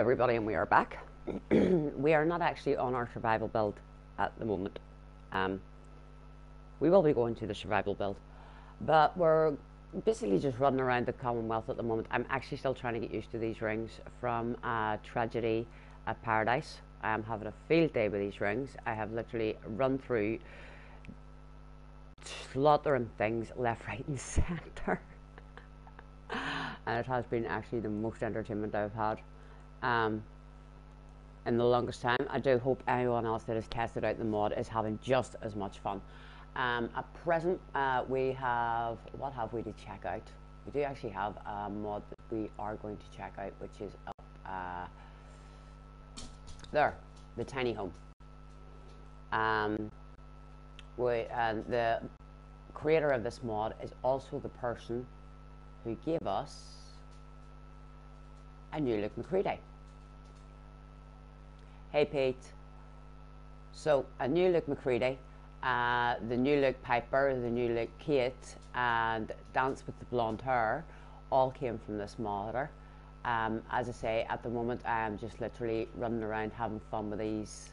Everybody, and we are back. We are not actually on our survival build at the moment. We will be going to the survival build, but we're basically just running around the Commonwealth at the moment. I'm actually still trying to get used to these rings from Tragedy at Paradise. I am having a field day with these rings. I have literally run through slaughtering things left, right and centre. And it has been actually the most entertainment I've had in the longest time. I do hope anyone else that has tested out the mod is having just as much fun. At present, we have, what have we to check out? We do actually have a mod that we are going to check out, which is up there, the tiny home. The creator of this mod is also the person who gave us a New Look McCready. Hey Pete. So a New Look McCready, the New Look Piper, the New Look Kate, and Dance with the Blonde Hair all came from this modder. As I say, at the moment I am just literally running around having fun with these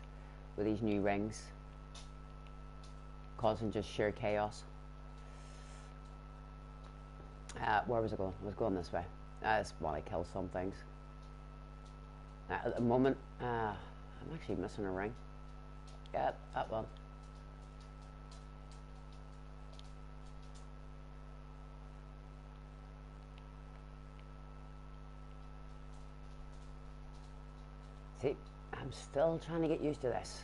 new rings, causing just sheer chaos. Where was I going? I was going this way. I just want to kill some things. At the moment, I'm actually missing a ring. Yep, that one. See, I'm still trying to get used to this.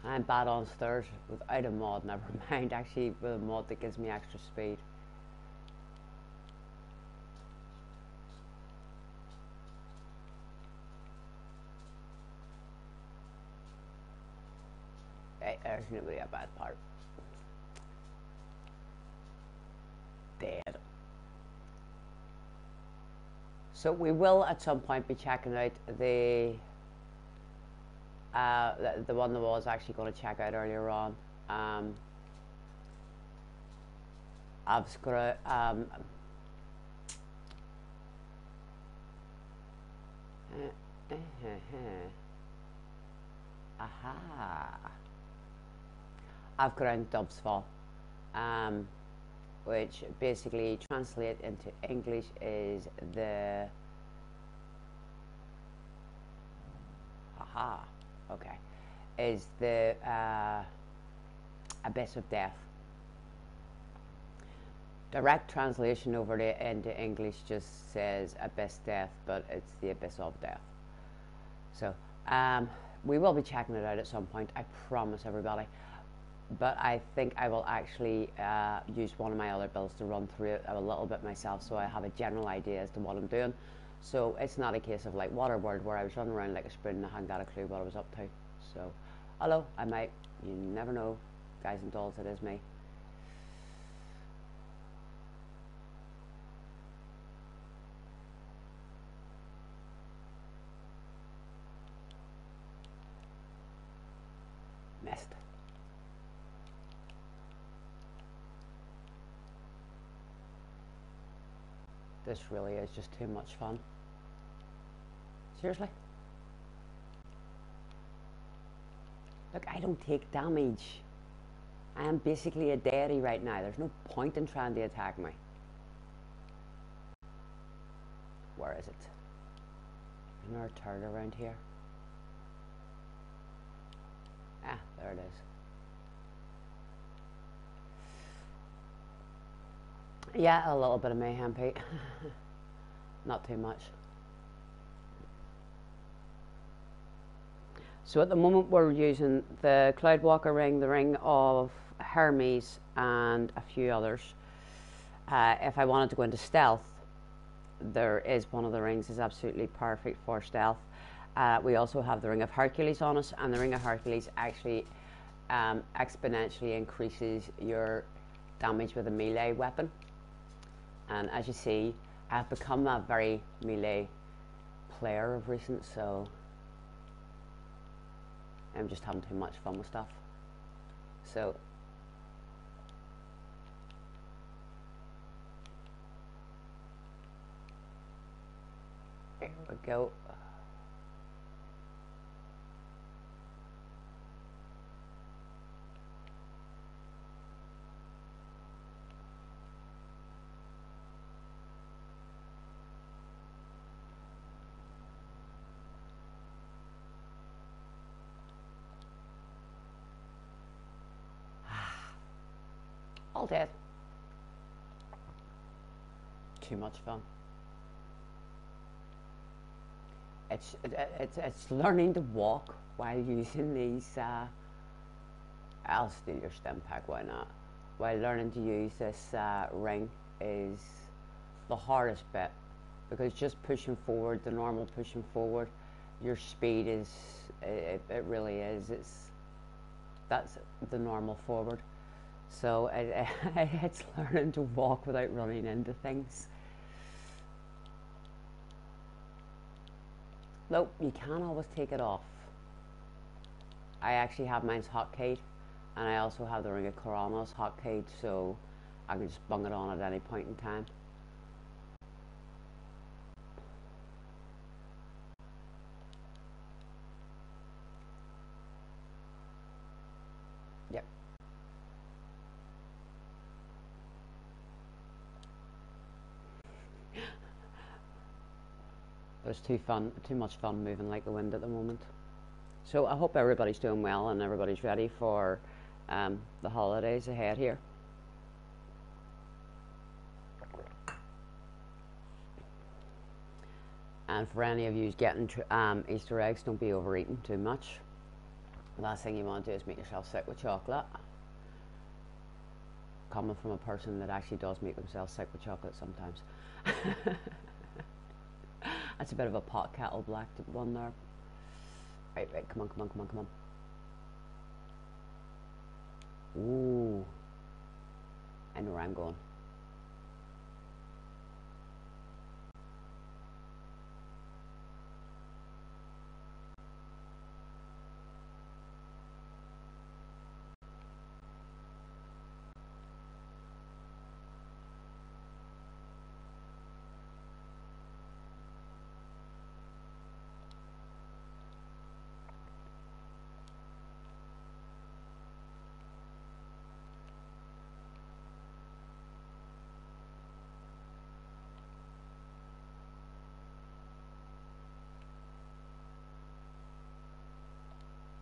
I'm bad on stairs without a mod, never mind actually with a mod that gives me extra speed. Hey, there's going to be a bad part. Dead. So we will at some point be checking out the one that I was actually going to check out earlier on. I've just got to I've got around Dubs Fall, which basically translate into English is the is the abyss of death. Direct translation over into English just says abyss death, but it's the abyss of death. So we will be checking it out at some point, I promise everybody. But I think I will actually use one of my other builds to run through it a little bit myself, so I have a general idea as to what I'm doing. So it's not a case of like Waterworld where I was running around like a spoon and I hadn't got a clue what I was up to. So, hello, I might, you never know, guys and dolls, it is me. Missed. This really is just too much fun. Seriously? Look, I don't take damage. I am basically a deity right now. There's no point in trying to attack me. Where is it? Isn't there a turret around here? Ah, there it is. Yeah, a little bit of mayhem, Pete. Not too much. So at the moment we're using the Cloudwalker ring, the ring of Hermes, and a few others. If I wanted to go into stealth, there is one of the rings is absolutely perfect for stealth. We also have the ring of Hercules on us, and the ring of Hercules actually exponentially increases your damage with a melee weapon. And as you see, I've become a very melee player of recent, so I'm just having too much fun with stuff. So Here we go. All dead. Too much fun. It's learning to walk while using these. I'll steal your stim pack. Why not? While learning to use this ring is the hardest bit, because just pushing forward, the normal pushing forward, your speed is it really is. That's the normal forward. So it's learning to walk without running into things. Nope, you can't always take it off. I actually have mine's hotkeyed, and I also have the Ring of Coronas hotkeyed, so I can just bung it on at any point in time. Yep. There's too much fun moving like the wind at the moment. So I hope everybody's doing well and everybody's ready for the holidays ahead here. And for any of you getting Easter eggs, don't be overeating too much. The last thing you want to do is make yourself sick with chocolate. Coming from a person that actually does make themselves sick with chocolate sometimes. That's a bit of a pot kettle black one there. Right, come on. Ooh. I know where I'm going.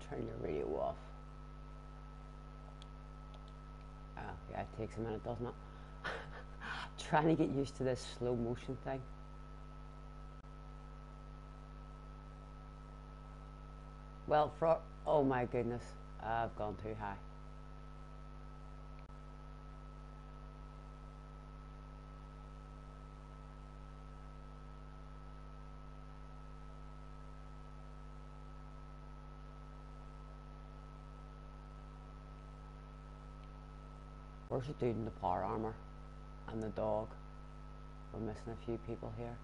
Turn your radio off. Oh, yeah, it takes a minute, doesn't it? Trying to get used to this slow motion thing. Well, oh my goodness, I've gone too high. Where's the dude in the power armor? And the dog? We're missing a few people here.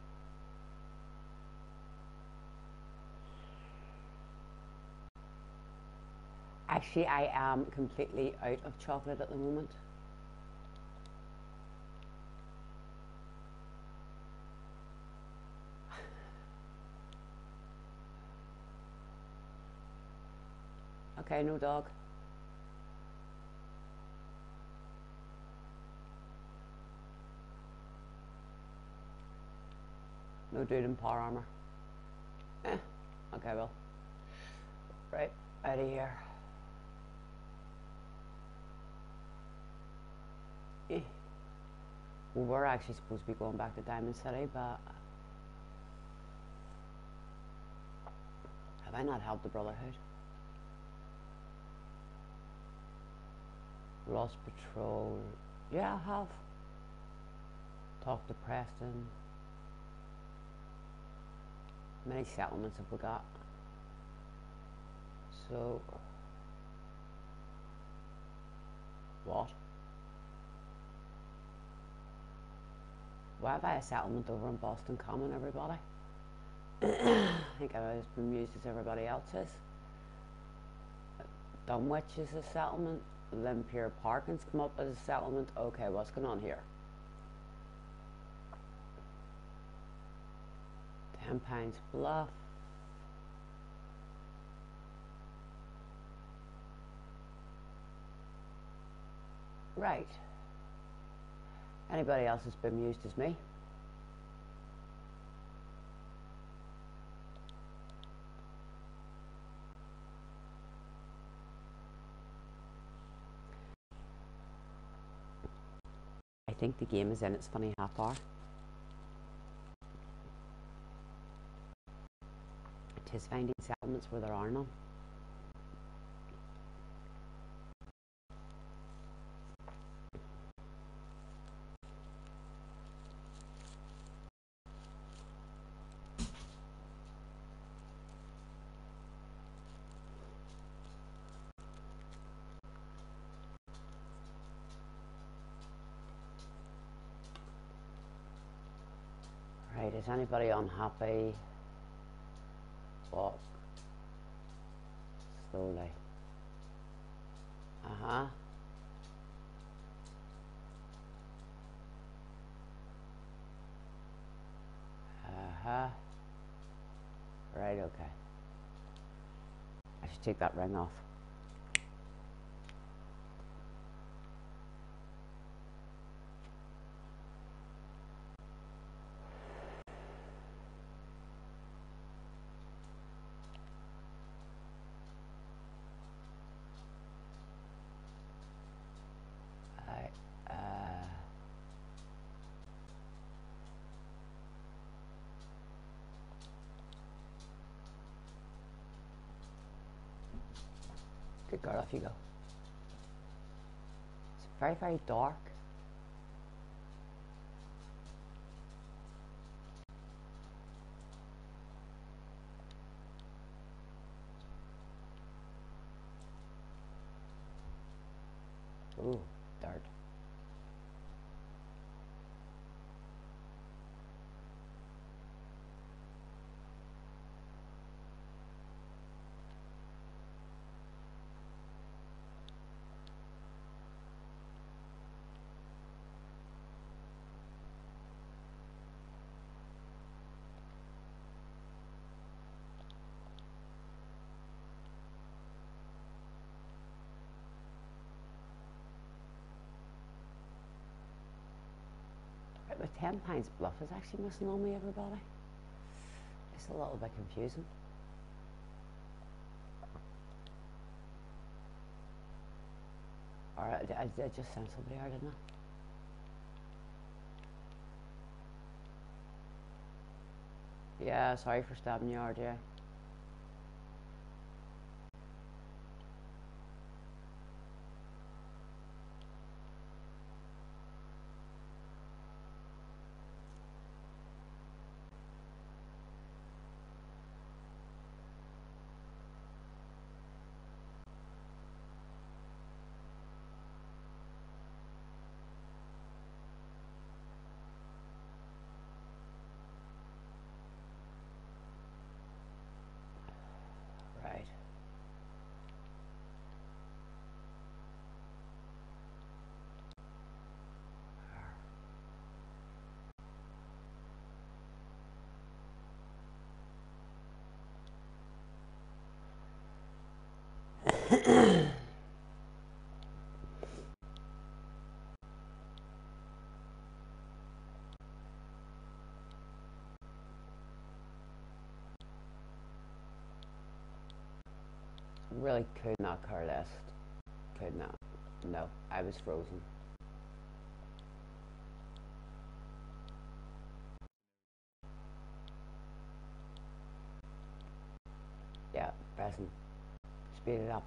Actually, I am completely out of chocolate at the moment. Okay, no dog. No dude in power armor. Okay, well. Right, out of here. Well, we're actually supposed to be going back to Diamond City, but have I not helped the Brotherhood? Lost Patrol. Yeah, I have. Talked to Preston. How many settlements have we got? So, what? Why have I a settlement over in Boston Common, everybody? I think I'm as bemused as everybody else is. Dunwich is a settlement. Limpier Parking's come up as a settlement. Okay, what's going on here? £10 bluff. Right. Anybody else as bemused as me? I think the game is in its funny half hour. It is finding settlements where there are none. Right, is anybody unhappy? Walk slowly. Uh-huh. Uh-huh. Right, okay. I should take that ring off. Good girl, off you go. It's very, very dark. Ooh, dark. Right, the £10 bluff is actually missing on me, everybody. It's a little bit confusing. Alright, I just sent somebody out, didn't I? Yeah, sorry for stabbing you, RJ. Right. Really could not care less. Could not. No, I was frozen. Yeah, pressing. Speed it up.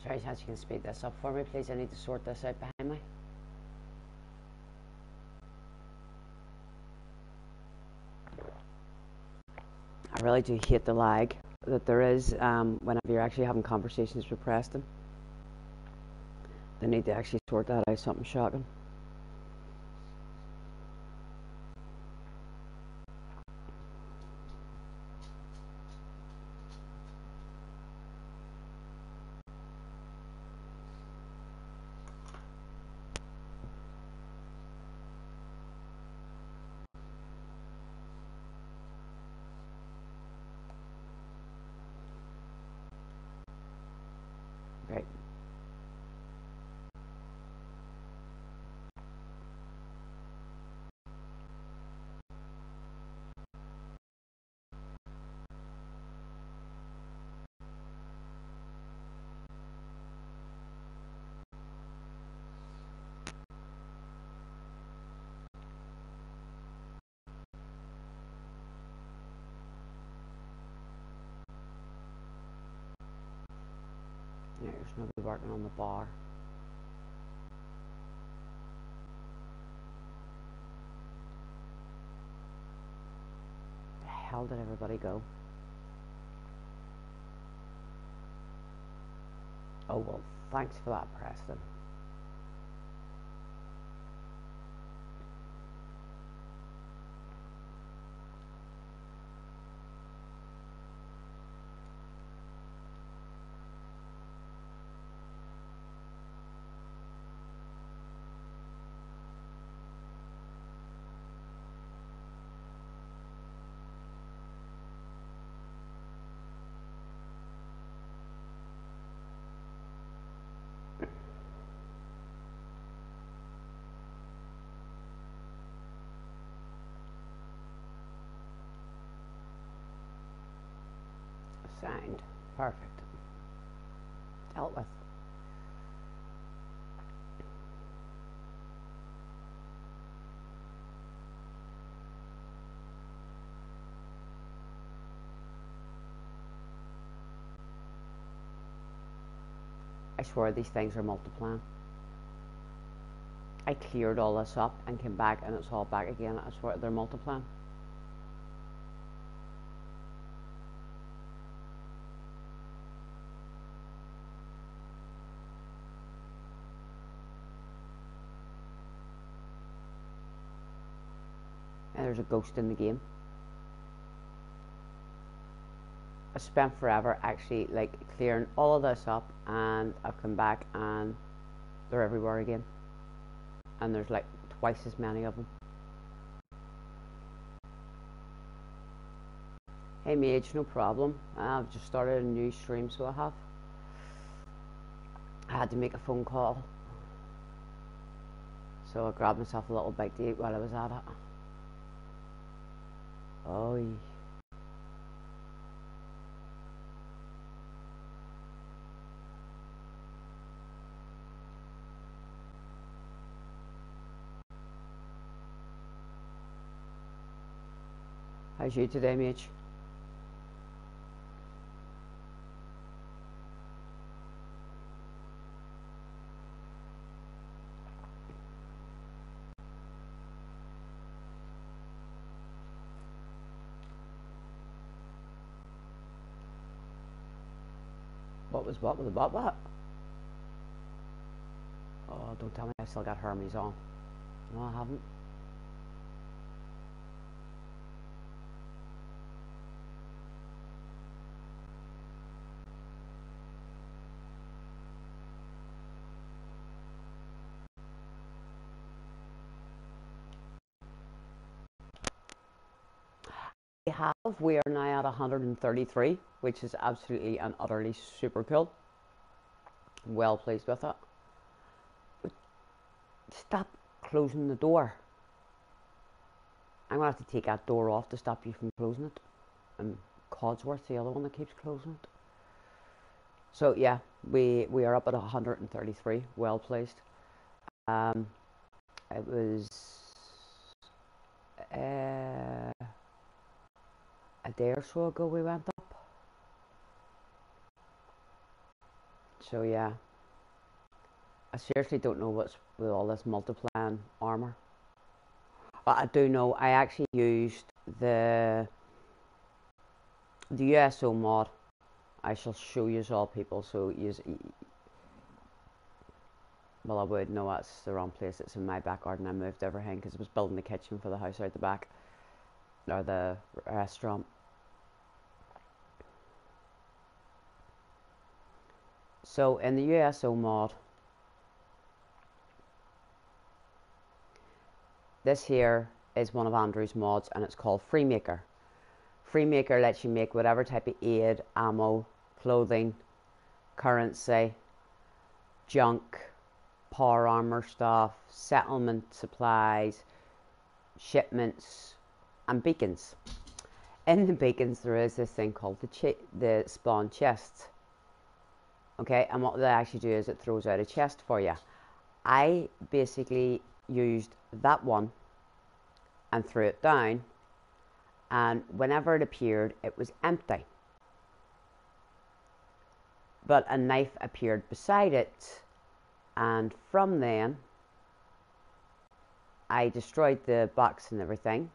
Sorry, chance you can speed this up for me, please. I need to sort this out behind me. I really do hate the lag that there is whenever you're actually having conversations with Preston. They need to actually sort that out, something shocking. Right. There's nobody working on the bar. The hell did everybody go? Oh, well, thanks for that, Preston. Signed. Perfect. Dealt with. I swear these things are multiplying. I cleared all this up and came back and it's all back again. I swear they're multiplying. And there's a ghost in the game. I spent forever actually like clearing all of this up, and I've come back and they're everywhere again. And there's like twice as many of them. Hey Mage, no problem. I've just started a new stream, so I have. I had to make a phone call, so I grabbed myself a little bite to eat while I was at it. Oh, yeah. How's you today, Mage? What was what with the what? Oh, don't tell me I still got Hermes on. No, I haven't. We are now at 133, which is absolutely and utterly super cool. Well pleased with it. Stop closing the door. I'm going to have to take that door off to stop you from closing it. And Codsworth's the other one that keeps closing it. So yeah, we are up at 133. Well pleased. It was a day or so ago we went up. So yeah, I seriously don't know what's with all this multiplying armor. But I do know I actually used the USO mod. I shall show you all, people, so you. Well, I would know that's the wrong place. It's in my back garden. I moved everything because I was building the kitchen for the house out the back, or the restaurant. So in the USO mod, this here is one of Andrew's mods, and it's called Freemaker. Freemaker lets you make whatever type of aid, ammo, clothing, currency, junk, power armor stuff, settlement supplies, shipments, and beacons. In the beacons, there is this thing called the spawn chest. Okay, and what they actually do is it throws out a chest for you. I basically used that one and threw it down, and whenever it appeared, it was empty. But a knife appeared beside it, and from then I destroyed the box and everything.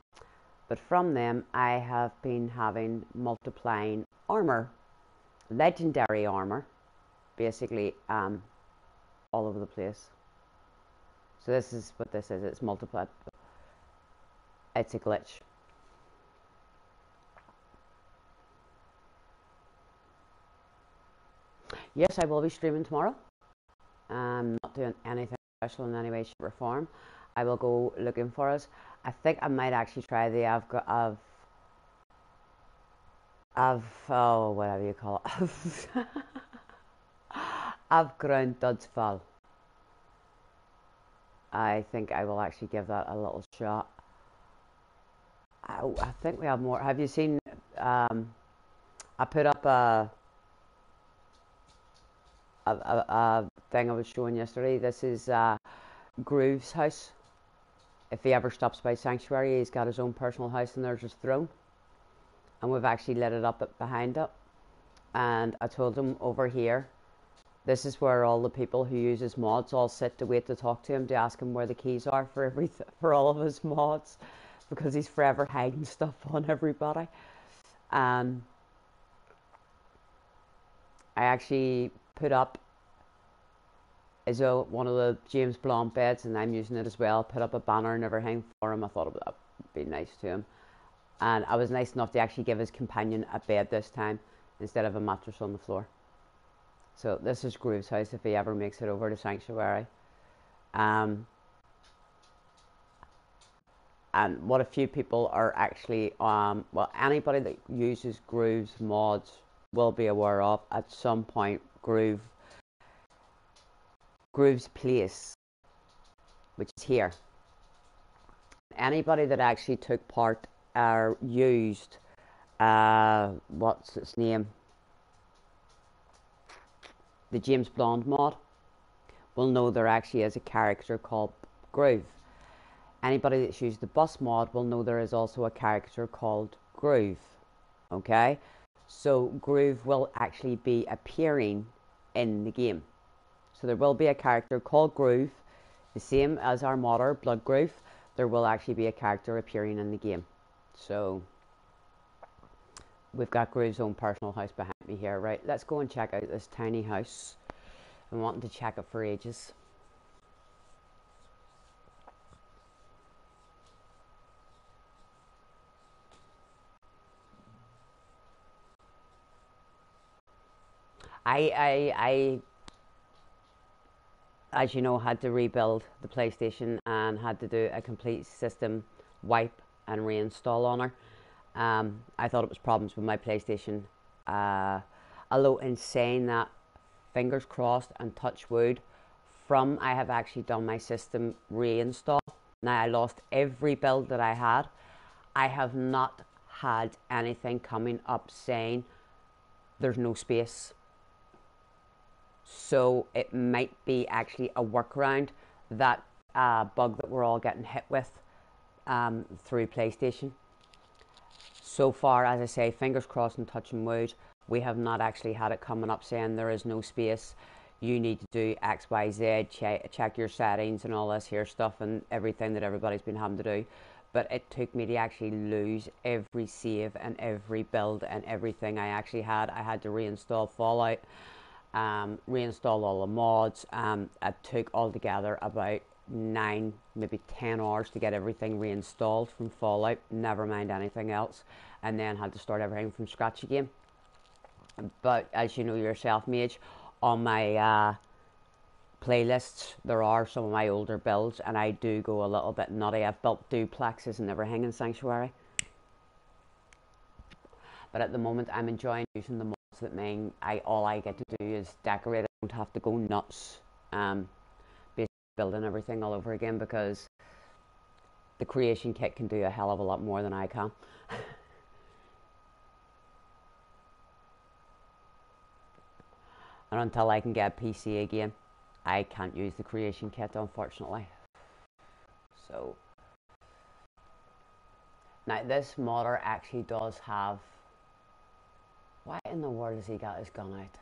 But from them I have been having multiplying armor, legendary armor, basically all over the place. So this is what this is. It's multiplied. It's a glitch. Yes, I will be streaming tomorrow. I'm not doing anything special in any way, shape, or form. I will go looking for us. I think I might actually try the oh, whatever you call it. Avground Dudsfall. I think I will actually give that a little shot. I think we have more. Have you seen? I put up a thing I was showing yesterday. This is Groove's house. If he ever stops by Sanctuary, he's got his own personal house, and there's his throne. And we've actually lit it up behind it. And I told him over here, this is where all the people who use his mods all sit to wait to talk to him, to ask him where the keys are for all of his mods, because he's forever hiding stuff on everybody. I actually put up one of the James Blunt beds, and I'm using it as well. Put up a banner and everything for him. I thought that would be nice to him. And I was nice enough to actually give his companion a bed this time, instead of a mattress on the floor. So this is Groove's house if he ever makes it over to Sanctuary. And what a few people are actually, well, anybody that uses Groove's mods will be aware of, at some point, Groove's place, which is here. Anybody that actually took part or used, what's its name? The James Blunt mod, will know there actually is a character called Groove. Anybody that's used the bus mod will know there is also a character called Groove. Okay? So Groove will actually be appearing in the game. So there will be a character called Groove, the same as our modder, Blood Groove. There will actually be a character appearing in the game. So we've got Groove's own personal house behind me here. Right, let's go and check out this tiny house. I'm wanting to check it for ages. I as you know, had to rebuild the PlayStation and had to do a complete system wipe and reinstall on her. I thought it was problems with my PlayStation. Although in saying that, fingers crossed and touch wood, from I have actually done my system reinstall. Now I lost every build that I had. I have not had anything coming up saying there's no space. So it might be actually a workaround, that bug that we're all getting hit with through PlayStation. So far, as I say, fingers crossed and touching wood, we have not actually had it coming up saying there is no space. you need to do X, Y, Z, check your settings and all this here stuff and everything that everybody's been having to do. But it took me to actually lose every save and every build and everything I actually had. I had to reinstall Fallout, reinstall all the mods. It took altogether about 9, maybe 10 hours to get everything reinstalled from Fallout, never mind anything else, and then had to start everything from scratch again. But as you know yourself, Mage, on my playlists there are some of my older builds, and I do go a little bit nutty. I've built duplexes and everything in Sanctuary, but at the moment I'm enjoying using the mods that mean all I get to do is decorate. I don't have to go nuts basically building everything all over again, because the creation kit can do a hell of a lot more than I can. And until I can get a PC again, I can't use the creation kit, unfortunately. So now this modder actually does have, why in the world has he got his gun out?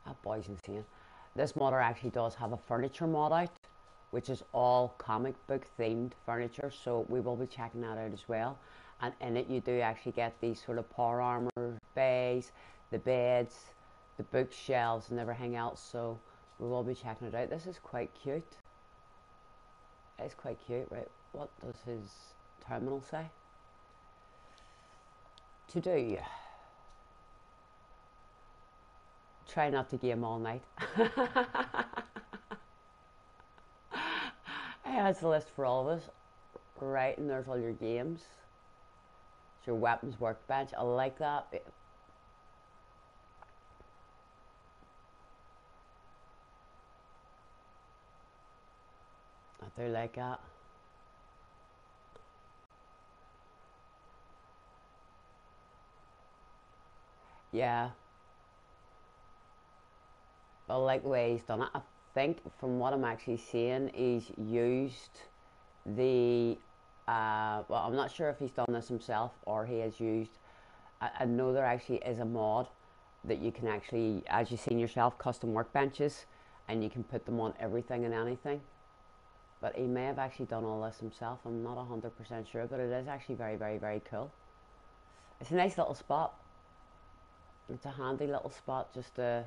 That boy's insane. This modder actually does have a furniture mod out, which is all comic book themed furniture, so we will be checking that out as well. And in it you do actually get these sort of power armor bays, the beds, the bookshelves and everything else, so we will be checking it out. This is quite cute. It's quite cute, right? What does his terminal say? To do. Try not to game all night. Yeah, it's a list for all of us. Right, and there's all your games. It's your weapons workbench. I like that. I do like that. Yeah. I like the way he's done it. I think from what I'm actually seeing, he's used the well, I'm not sure if he's done this himself or he has used, I know there actually is a mod that you can actually, as you've seen yourself, custom workbenches, and you can put them on everything and anything. But he may have actually done all this himself. I'm not 100% sure, but it is actually very, very, very cool. It's a nice little spot. It's a handy little spot, just a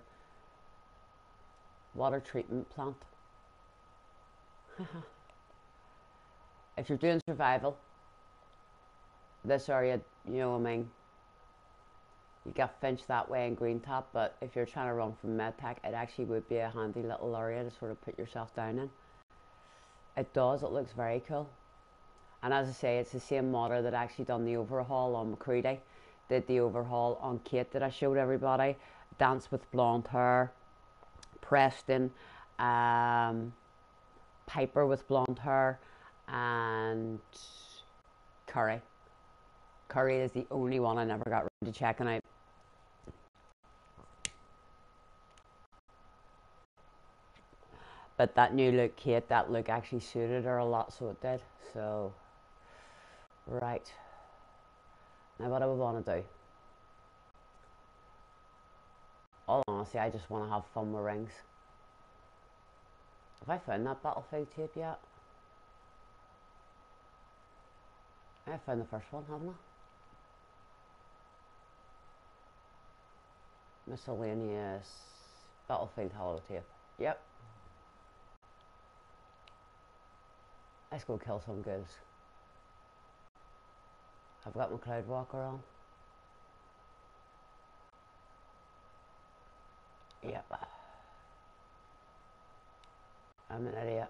water treatment plant. If you're doing survival, this area, you know what I mean, you got Finch that way and Green Top, but if you're trying to run from Medpack, it actually would be a handy little area to sort of put yourself down in. It does, it looks very cool. And as I say, it's the same modder that actually done the overhaul on McCready, did the overhaul on Kate that I showed everybody, Dance with Blonde Hair, Preston, Piper with blonde hair, and Curry. Curry is the only one I never got around to checking out. But that new look Kate, that look actually suited her a lot, so it did. So, right. Now what do we want to do? All honestly, I just want to have fun with rings. Have I found that Battlefield tape yet? I found the first one, haven't I? Miscellaneous Battlefield holotape. Yep. Let's go kill some goose. I've got my Cloud Walker on. Yep. I'm an idiot.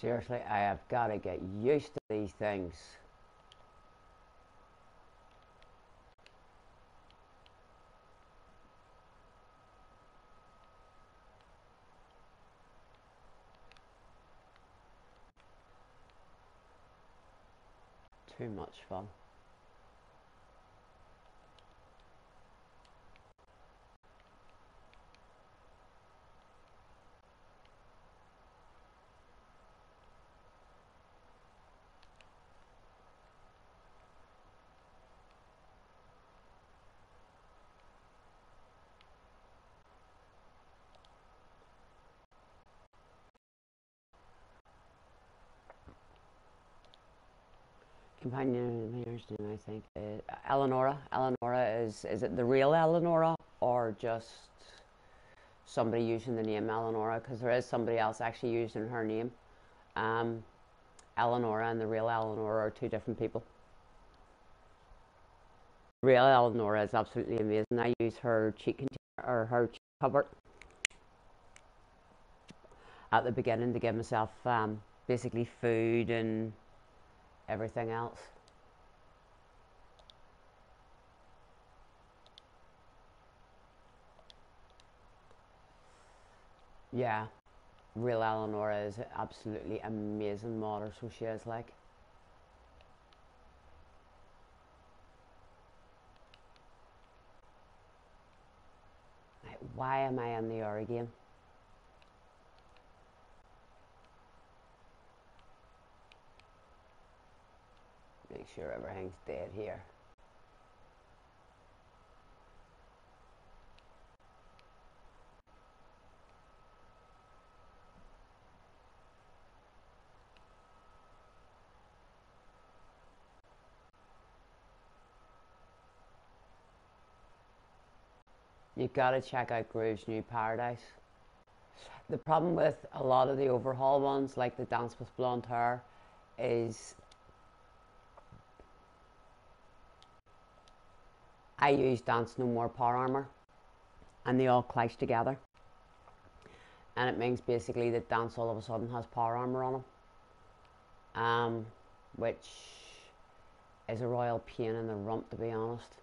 Seriously, I have got to get used to these things. Too much fun. Companion of yours name, I think. Eleonora. Eleonora is it the real Eleonora or just somebody using the name Eleonora? Because there is somebody else actually using her name. Eleonora and the real Eleonora are two different people. The real Eleonora is absolutely amazing. I use her cheek container or her cheek cover at the beginning to give myself basically food and everything else. Yeah, real Eleanor is absolutely amazing model, so she is like. Right, why am I in the R again? Make sure everything's dead here. You've got to check out Groove's New Paradise. The problem with a lot of the overhaul ones, like the Dance with Blonde Hair, is I use Dance No More Power Armor and they all clash together. And it means basically that Dance all of a sudden has power armor on him, which is a royal pain in the rump, to be honest.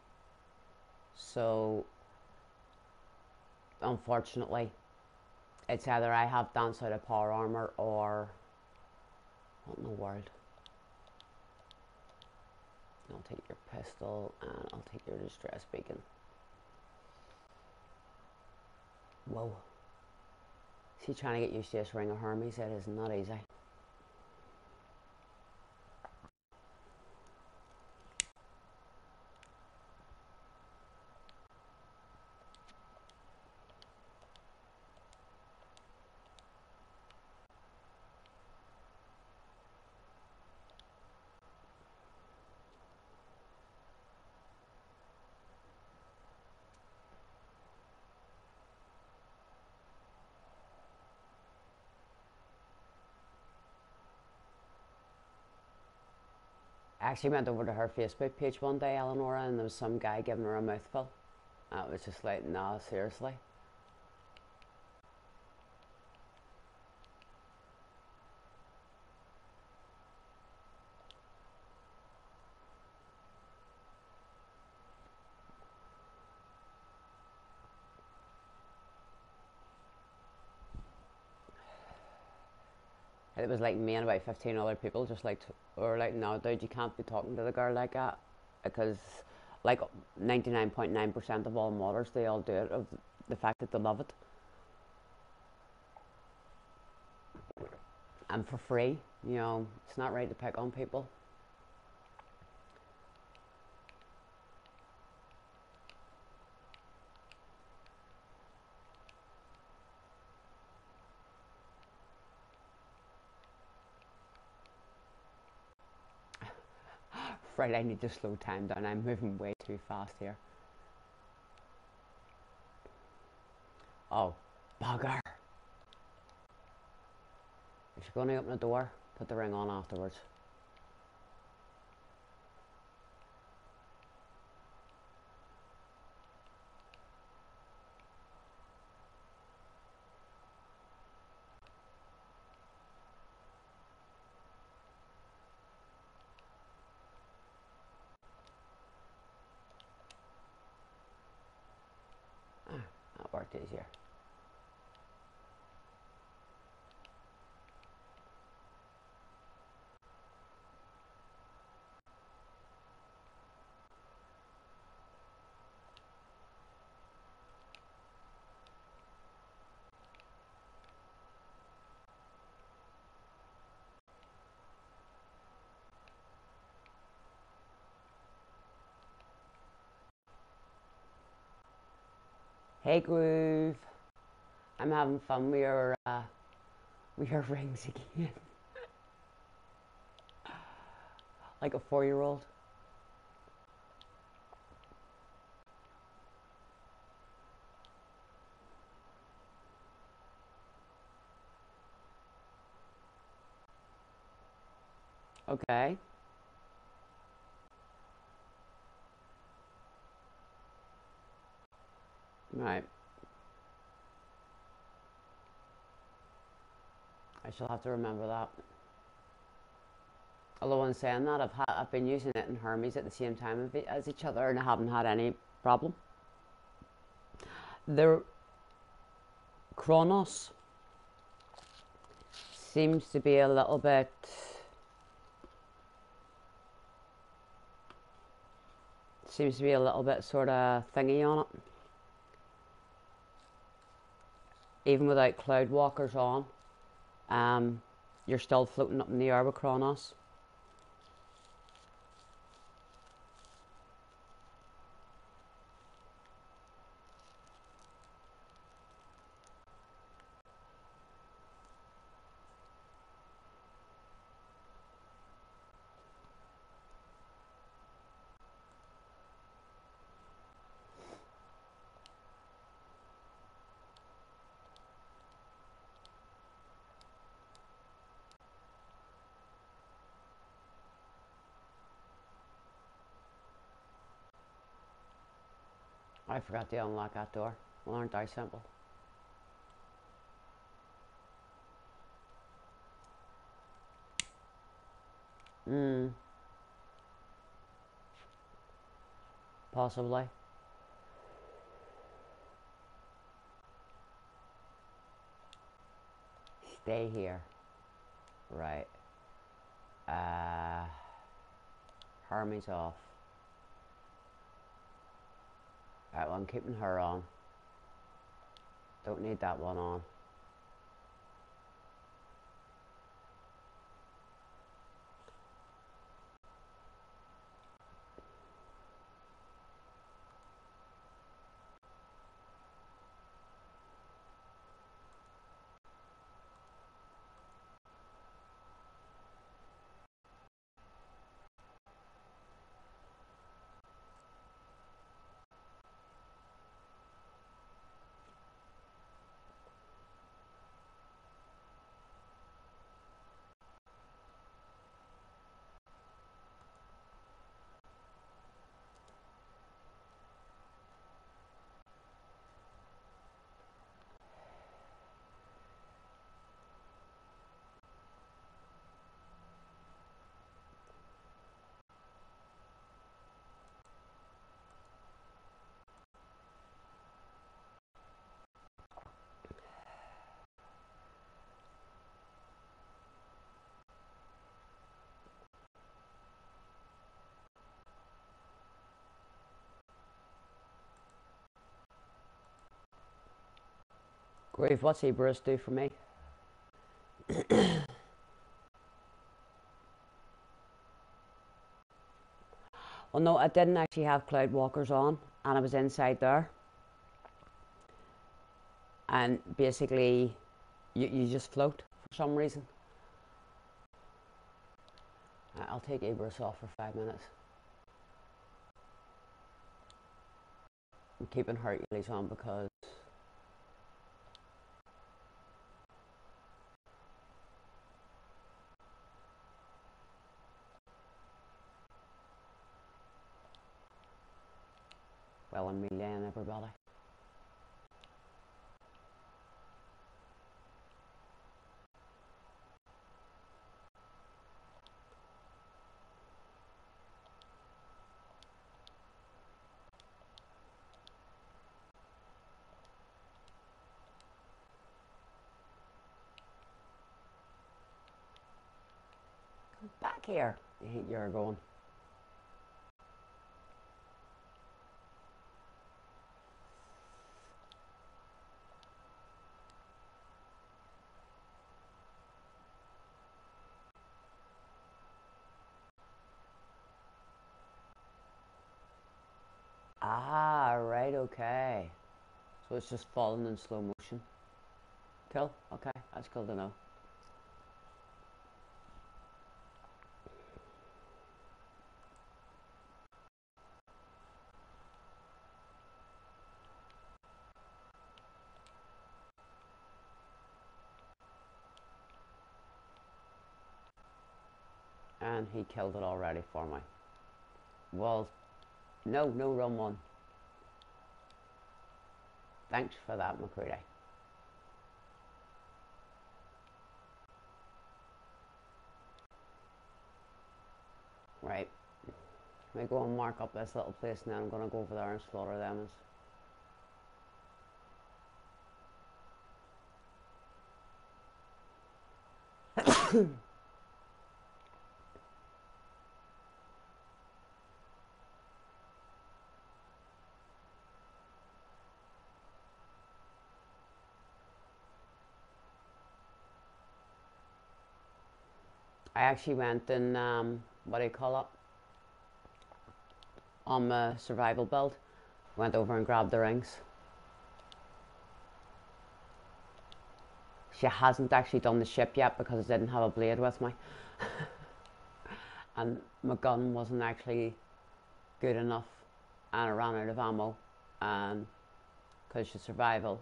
So, unfortunately, it's either I have Dance out of power armor or what in the world? I'll take your pistol and I'll take your distress beacon. Whoa. See, trying to get used to this ring of Hermes, it is not easy. I actually went over to her Facebook page one day, Eleonora, and there was some guy giving her a mouthful. I was just like, nah, seriously. It was like me and about 15 other people just like, or like, no, dude, you can't be talking to the girl like that. Because, like, 99.9% of all modders, they all do it of the fact that they love it. And for free, you know, it's not right to pick on people. Right, I need to slow time down. I'm moving way too fast here. Oh, bugger. If you're going to open the door, put the ring on afterwards. That worked easier. Hey Groove, I'm having fun with your rings again, like a 4-year-old. Okay, right. I shall have to remember that. Although in saying that, I've been using it in Hermes at the same time as each other, and I haven't had any problem. The Kronos seems to be a little bit. Seems to be a little bit sort of thingy on it, even without cloud walkers on. You're still floating up in the air with Kronos. I forgot to unlock that door. Well, aren't I simple? Possibly. Stay here. Right. Hermes off. Right, well, I'm keeping her on. Don't need that one on. Grave, what's Ibris do for me? Well, no, I didn't actually have cloud walkers on, and I was inside there. And basically, you just float for some reason. I'll take Ibris off for 5 minutes. I'm keeping Hercules on because well, I'm relaying everybody. Back here. You're going. Ah, right, okay. So it's just falling in slow motion. Cool. Okay, that's cool to know. And he killed it already for me. Well, no run one. Thanks for that, McCready. Right. Let me go and mark up this little place and then I'm going to go over there and slaughter them. I actually went and, what do you call it? On the survival build. Went over and grabbed the rings. She hasn't actually done the ship yet because I didn't have a blade with me. And my gun wasn't actually good enough and I ran out of ammo. And because she's survival,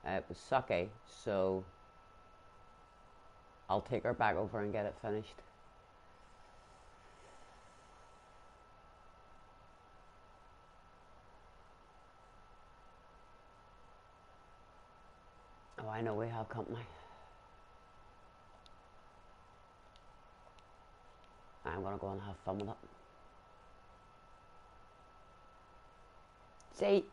it was sucky. So I'll take her back over and get it finished. Oh, I know we have company. I'm gonna go and have fun with it. See?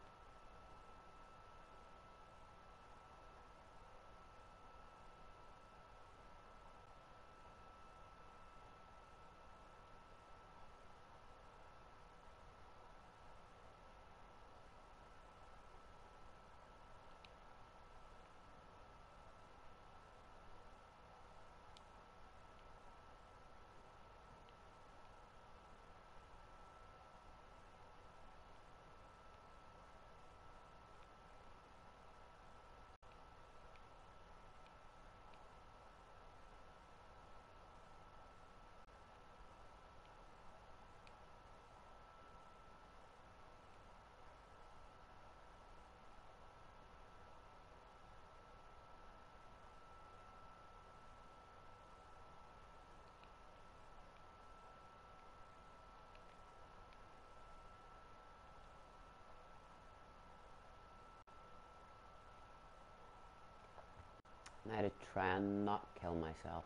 I had to try and not kill myself.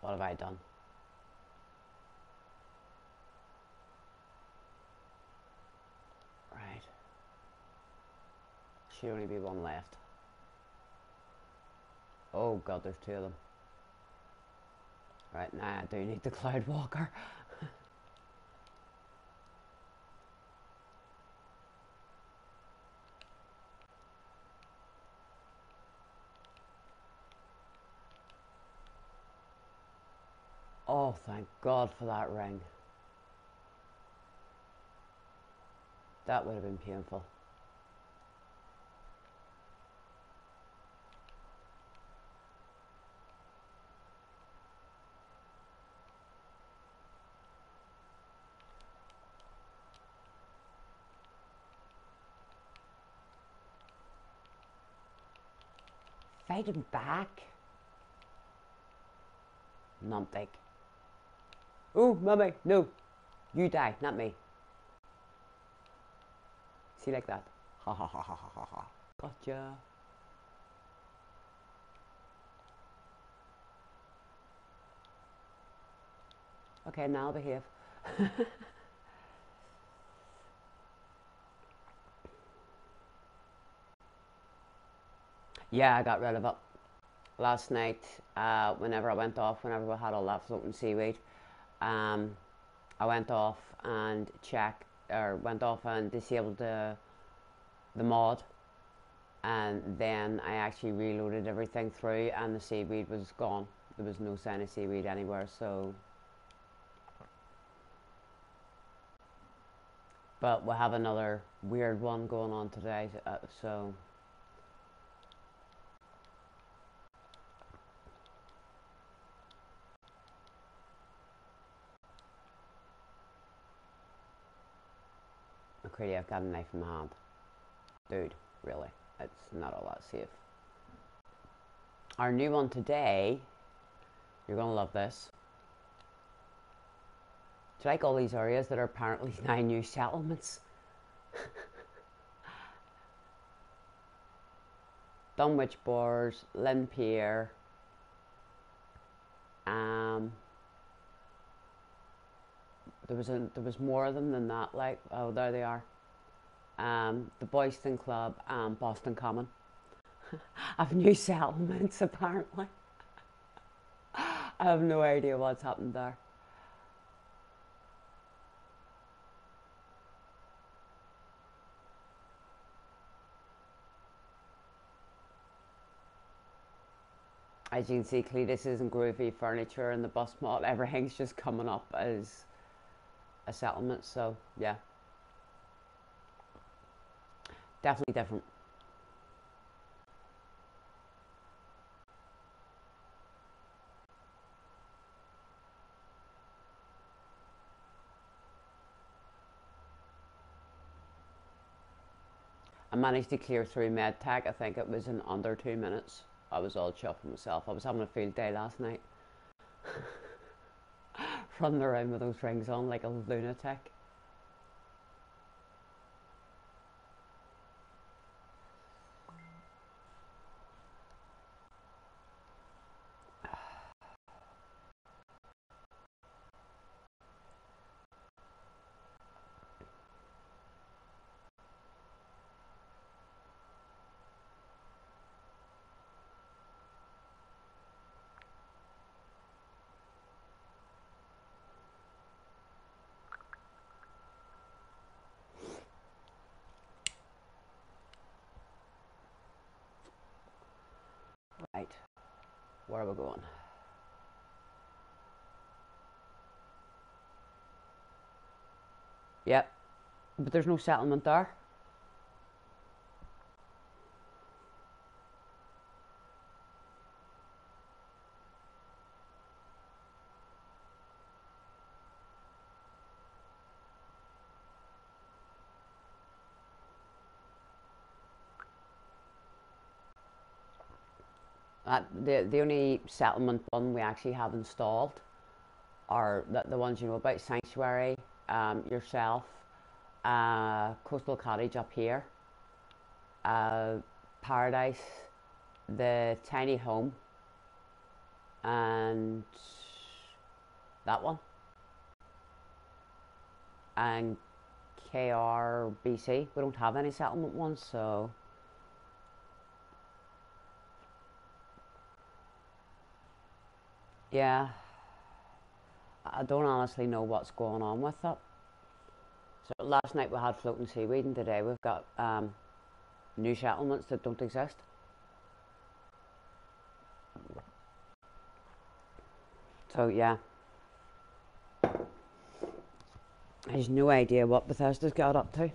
What have I done? Right. Should only be one left. Oh god, there's two of them. Right, now I do need the Cloud Walker. Oh, thank God for that ring. That would have been painful. Fight him back. Numpig. Oh, mummy, no. You die, not me. See, like that. Ha ha ha ha ha ha ha. Gotcha. Okay, now I'll behave. Yeah, I got rid of it. Last night, whenever we had all that floating seaweed, I went off and disabled the mod and then I actually reloaded everything through, and the seaweed was gone. There was no sign of seaweed anywhere. So, but we'll have another weird one going on today. So McCready, I've got a knife in my hand. Dude, really, it's not all that safe. Our new one today, you're gonna love this. Do you like all these areas that are apparently now new settlements? Dunwich Bors, Linpier, there was more of them than that. Like, oh, there they are. The Boyston Club and Boston Common. I've new settlements apparently. I have no idea what's happened there. As you can see, Cletus's and Groovy Furniture and the bus mall, everything's just coming up as a settlement. So yeah, definitely different. I managed to clear through MedTech. I think it was in under 2 minutes. I was all chuffing myself. I was having a field day last night. Running around with those rings on like a lunatic. Right, where are we going? Yep, but there's no settlement there. The only settlement one we actually have installed are the ones you know about: Sanctuary, yourself, Coastal Cottage up here, Paradise, the Tiny Home, and that one, and KRBC. We don't have any settlement ones, so yeah, I don't honestly know what's going on with it. So last night we had floating seaweed, and today we've got new settlements that don't exist. So yeah, I have no idea what Bethesda's got up to.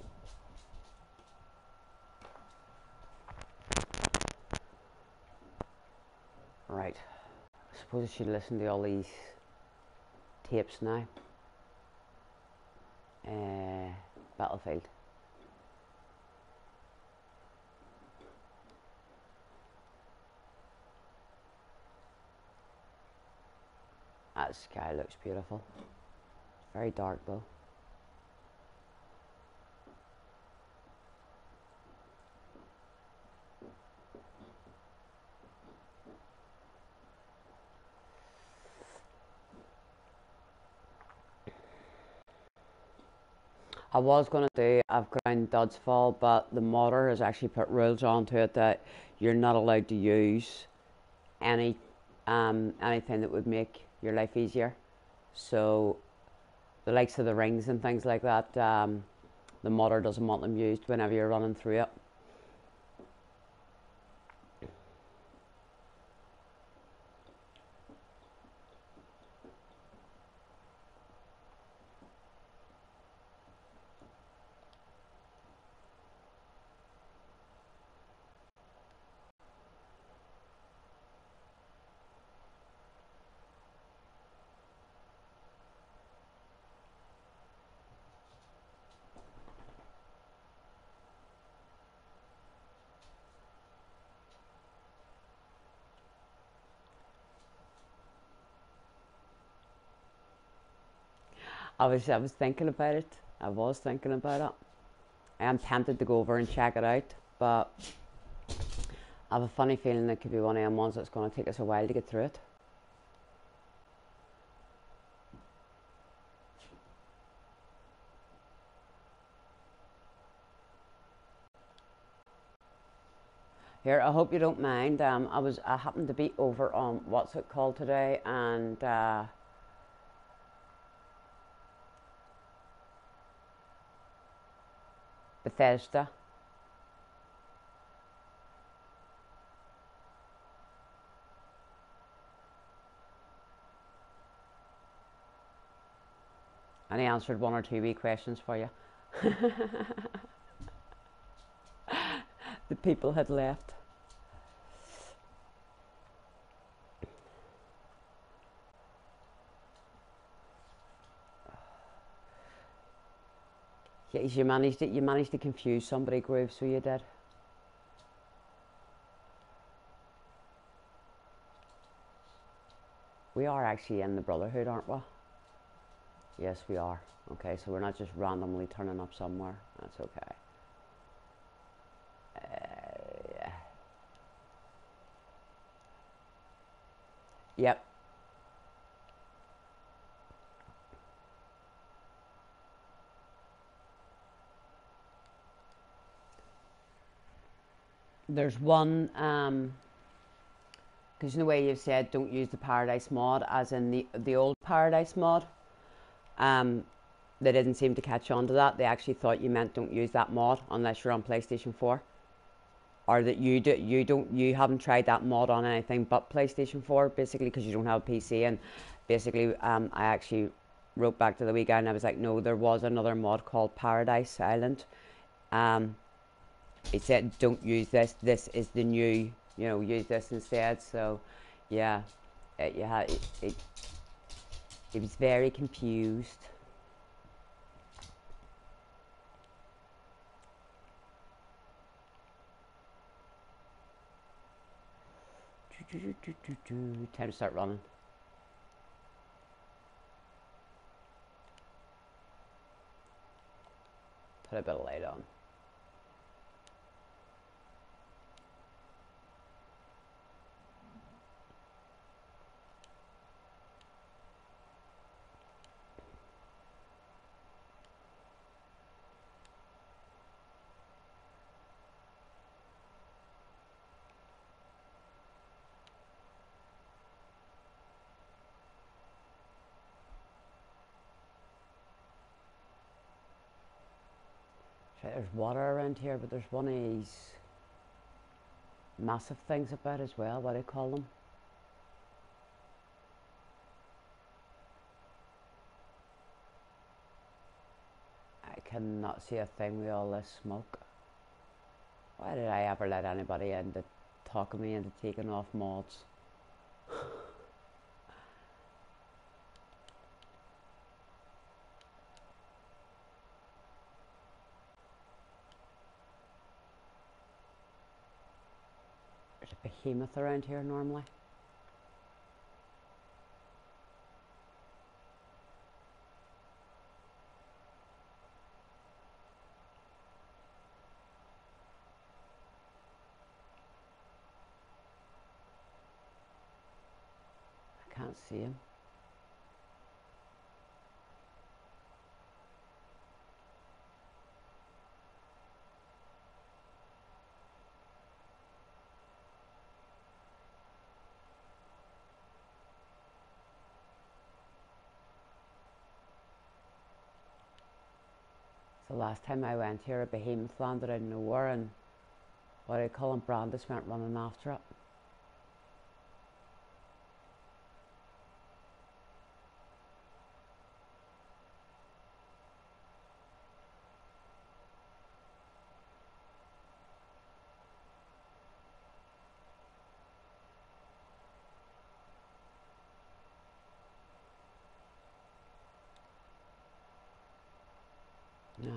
Right, I suppose I should listen to all these tapes now. Battlefield. That sky looks beautiful. Very dark though. I was going to do, I've ground Dudsfall, but the modder has actually put rules onto it that you're not allowed to use any anything that would make your life easier. So the likes of the rings and things like that, the modder doesn't want them used whenever you're running through it. I was thinking about it. I was thinking about it. I am tempted to go over and check it out, but I have a funny feeling it could be one of them ones that's going to take us a while to get through it. Here, I hope you don't mind. I happened to be over on what's it called today, and Bethesda. And he answered one or two wee questions for you. The people had left. Yes, you managed to confuse somebody, Groove, so you did. We are actually in the Brotherhood, aren't we? Yes, we are. Okay, so we're not just randomly turning up somewhere. That's okay. Yep. There's one, because in the way you've said don't use the Paradise mod, as in the old Paradise mod, they didn't seem to catch on to that. They actually thought you meant don't use that mod unless you're on PlayStation 4. Or that you haven't tried that mod on anything but PlayStation 4, basically, because you don't have a PC. And basically, I actually wrote back to the wee guy and I was like, no, there was another mod called Paradise Island. It said don't use this. This is the new, use this instead. So, yeah, it was very confused. Time to start running. Put a bit of light on. There's water around here, but there's one of these massive things about as well. What do you call them? I cannot see a thing with all this smoke. Why did I ever let anybody into talking me into taking off mods? There's a behemoth around here normally. I can't see him. The last time I went here, a behemoth landed out of nowhere, and what do you call him? Brandis went running after it. No.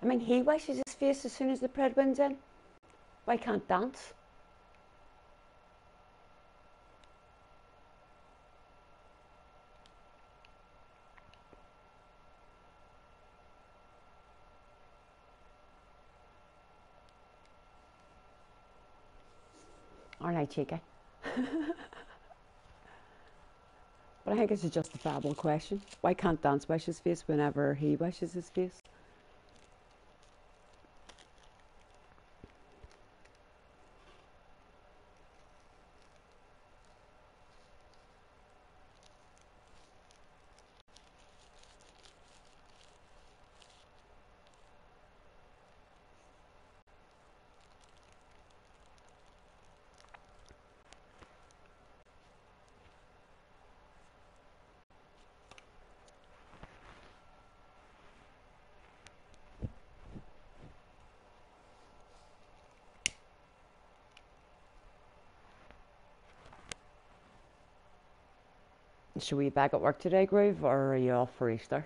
I mean, he washes his face as soon as the bread wins in. Why can't dance? Aren't I cheeky? But I think it's a justifiable question. Why can't dance wash his face whenever he washes his face? Should we be back at work today, Groove, or are you off for Easter?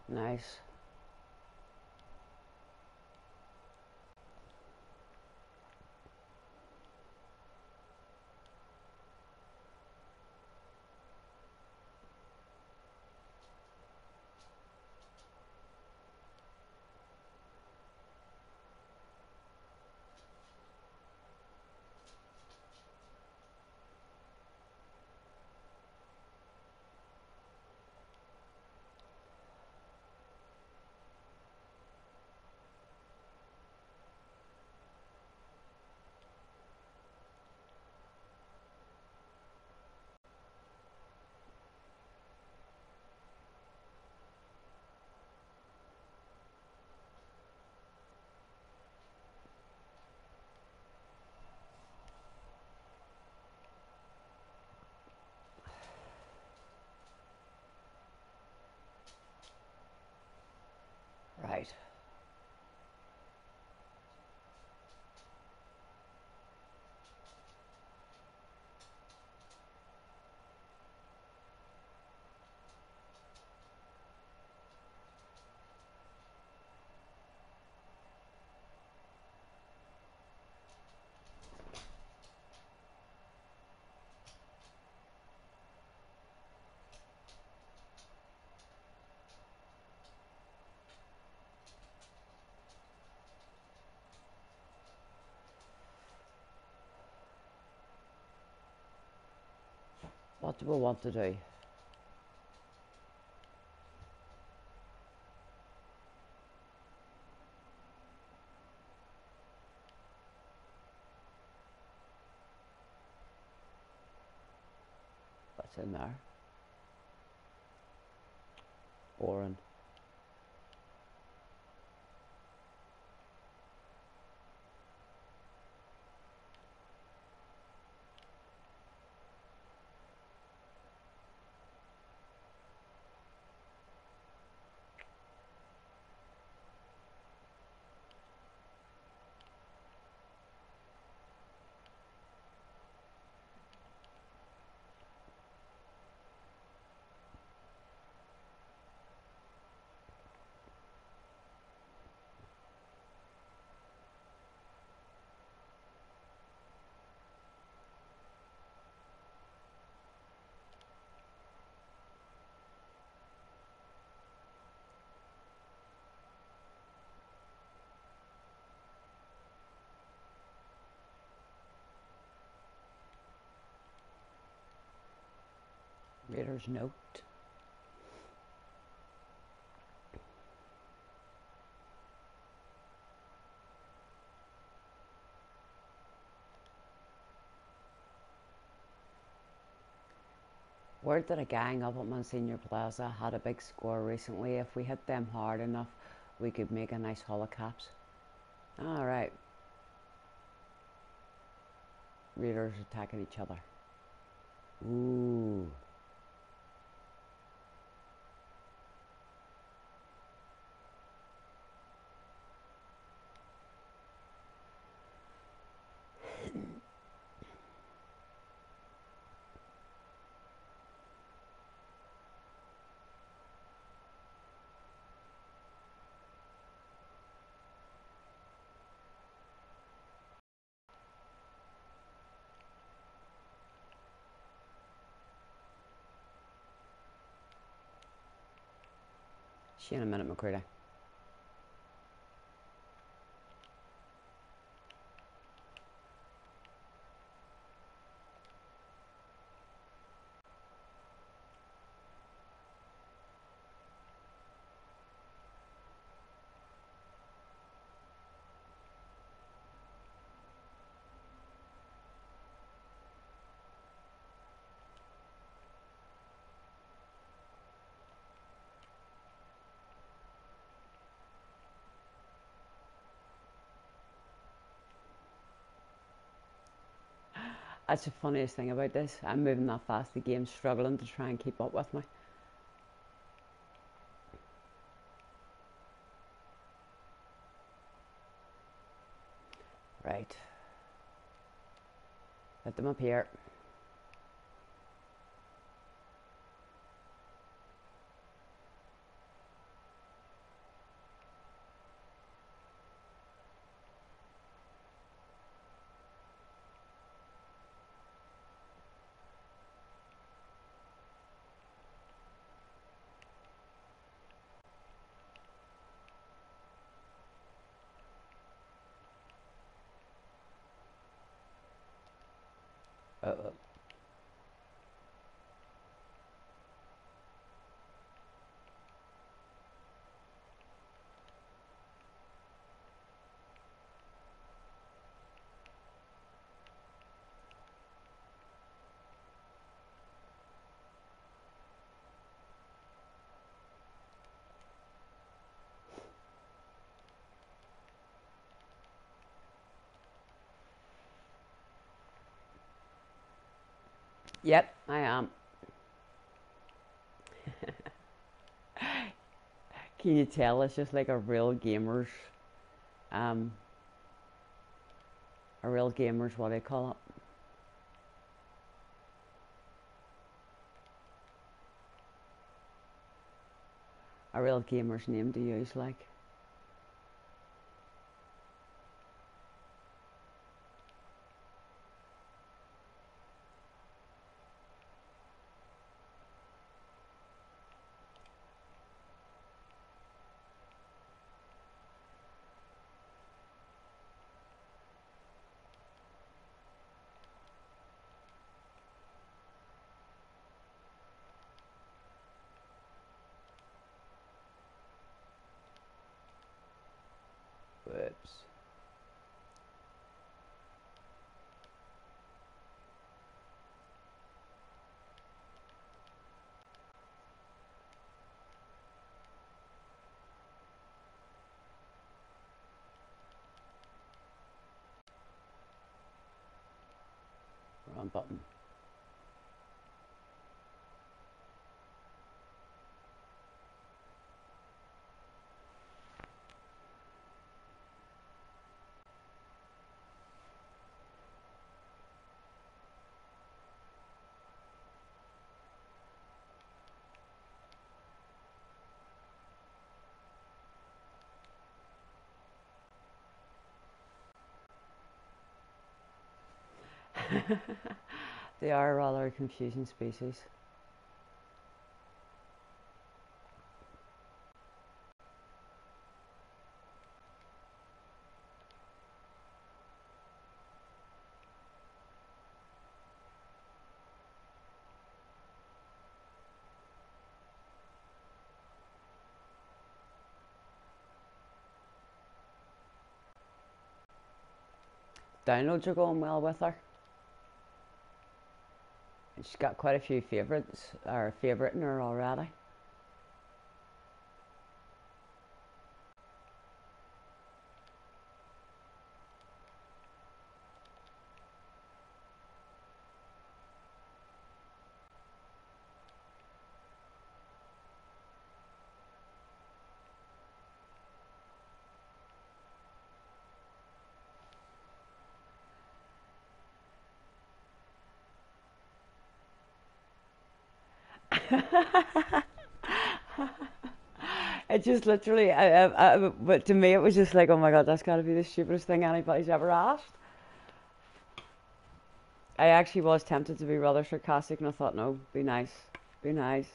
Nice. Right. What do we want to do? What's in there? Boring. Reader's note. Word that a gang up at Monsignor Plaza had a big score recently. If we hit them hard enough, we could make a nice haul of caps. Alright. Raiders attacking each other. Ooh. See you in a minute, McCready. That's the funniest thing about this. I'm moving that fast, the game's struggling to try and keep up with me. Right. Let them up here. Uh-oh. Yep, I am. Can you tell it's just like um, a real gamer's, what do you call it? A real gamer's name to use, like. Whoops. Wrong button. They are a rather confusing species. Downloads are going well with her. She's got quite a few favourites, or favourite in her already. It just literally, but to me, it was just like, oh my god, that's got to be the stupidest thing anybody's ever asked. I actually was tempted to be rather sarcastic, and I thought, no, be nice, be nice.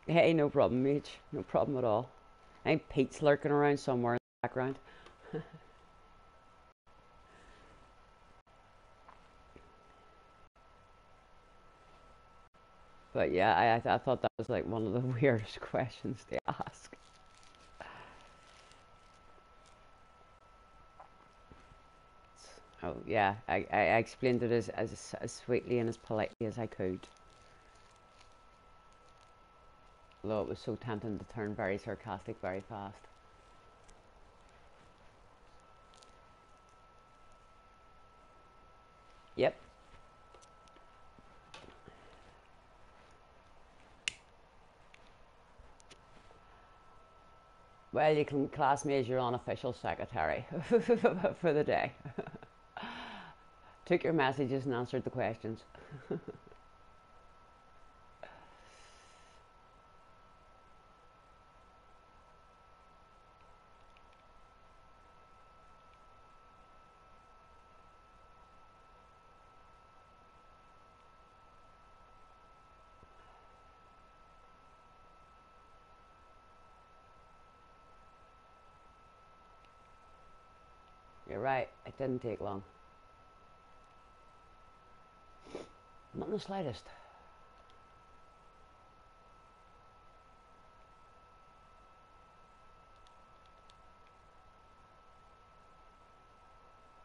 Hey, no problem, Mitch, no problem at all. I think Pete's lurking around somewhere in the background. But yeah, I thought that was like one of the weirdest questions to ask. Oh yeah, I explained it as sweetly and as politely as I could. Although it was so tempting to turn very sarcastic very fast. Yep. Well, you can class me as your unofficial secretary for the day. Took your messages and answered the questions. You're right, it didn't take long. Not in the slightest.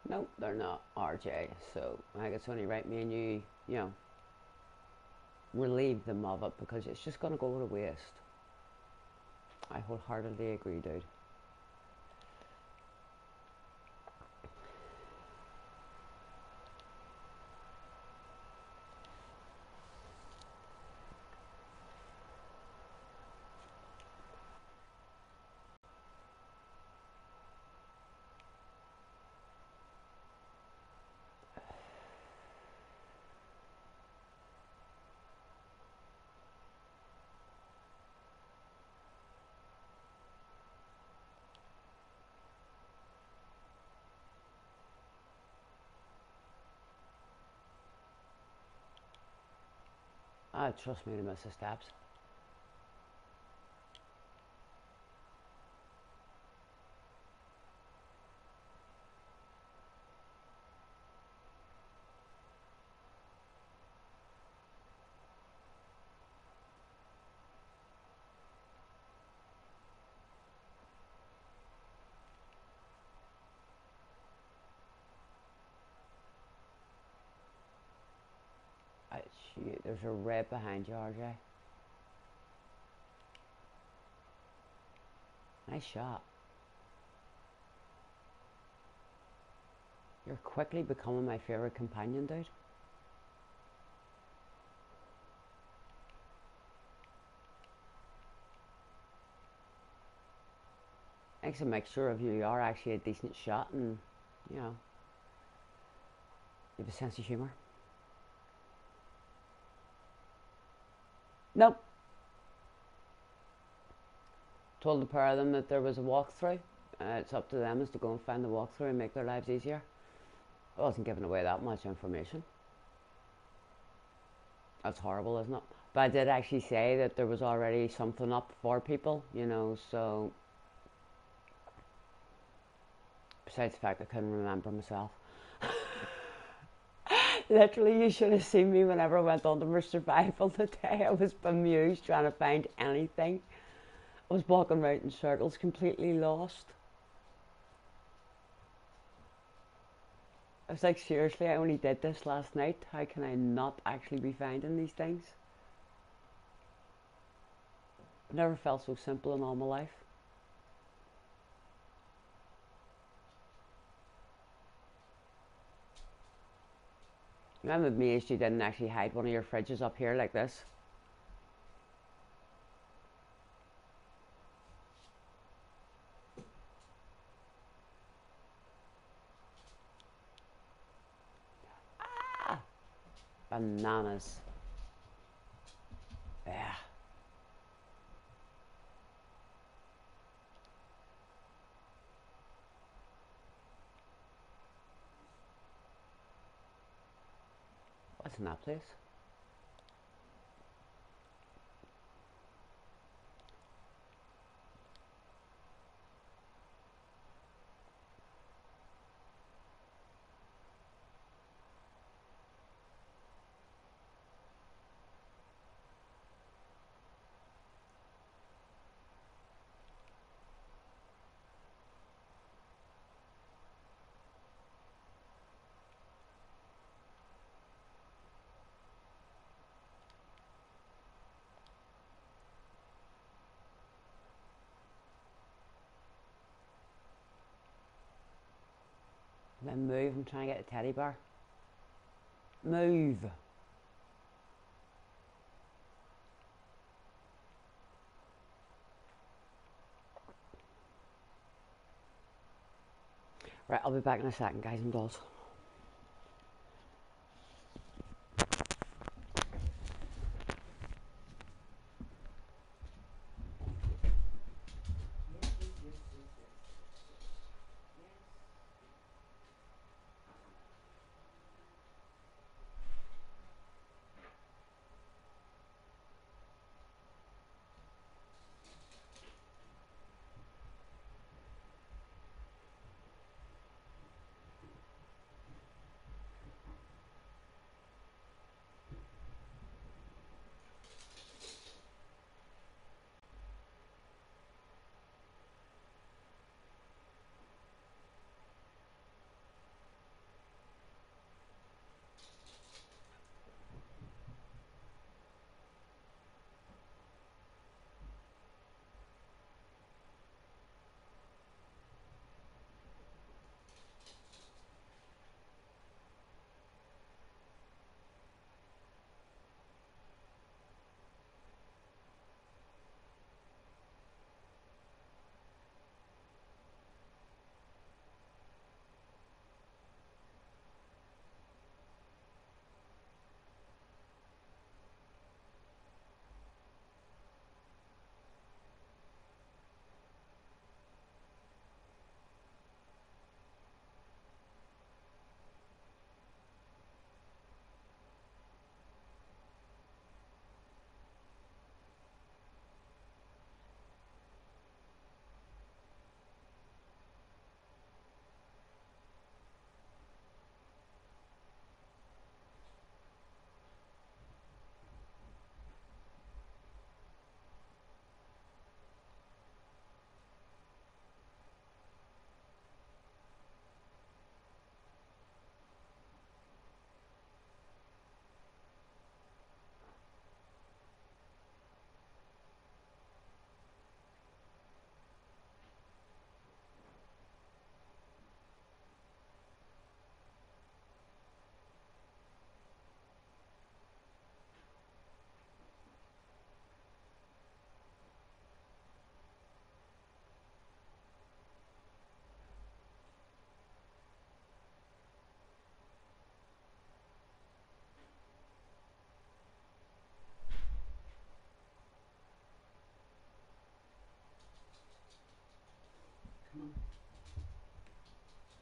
Nope, they're not RJ, so I think it's only right me and you know, relieve them of it because it's just going to go to waste. I wholeheartedly agree, dude. Ah, trust me to miss the steps. Shoot, there's a red behind you, RJ. Nice shot. You're quickly becoming my favourite companion, dude. Makes a mixture of you are actually a decent shot and, you know, you have a sense of humour. Nope. Told the pair of them that there was a walkthrough. It's up to them as to go and find the walkthrough and make their lives easier. I wasn't giving away that much information. That's horrible, isn't it? But I did actually say that there was already something up for people, you know, so besides the fact I couldn't remember myself. Literally, you should have seen me whenever I went under for survival today. I was bemused trying to find anything. I was walking around in circles, completely lost. I was like, seriously, I only did this last night. How can I not actually be finding these things? I've never felt so simple in all my life. I'm amazed you didn't actually hide one of your fridges up here like this. Ah, bananas. Yeah. What's in that place? Then move. I'm trying to get a teddy bear. Move. Right, I'll be back in a second, guys and dolls.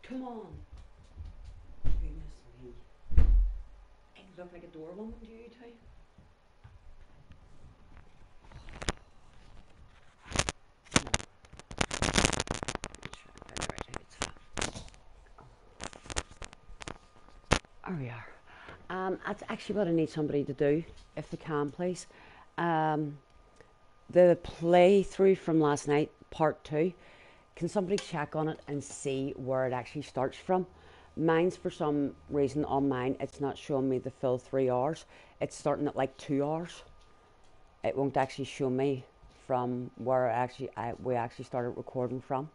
Come on. Goodness me. I look like a doorwoman to you too. There we are. That's actually what I need somebody to do, if they can, please. The playthrough from last night, part 2, can somebody check on it and see where it actually starts from? Mine's for some reason on mine, it's not showing me the full 3 hours. It's starting at like 2 hours. It won't actually show me from where we actually started recording from.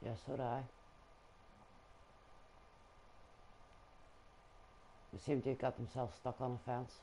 Yes, so do I. They seem to have got themselves stuck on a fence.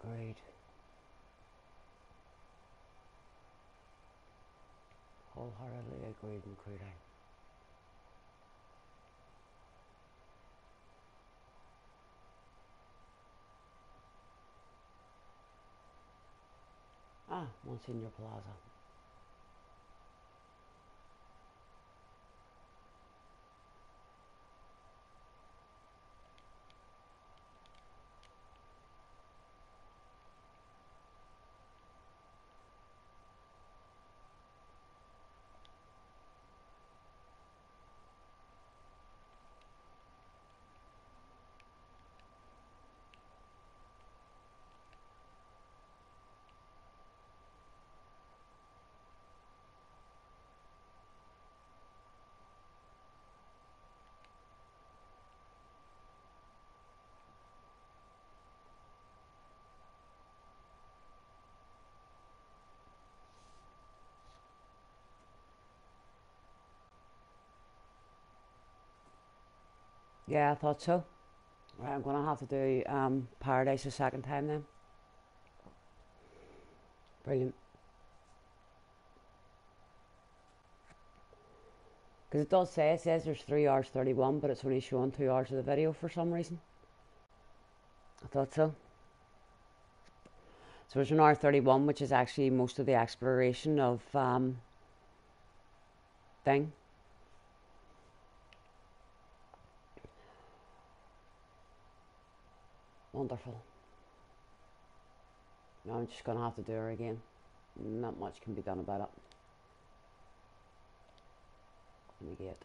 Agreed. Wholeheartedly agreed and agreed. Monsignor Plaza. Yeah, I thought so. Right, I'm going to have to do Paradise a second time then. Brilliant. Because it says there's 3 hours 31, but it's only showing 2 hours of the video for some reason. I thought so. So there's an hour 31, which is actually most of the exploration of thing. Wonderful. Now I'm just going to have to do her again. Not much can be done about it. Let me get...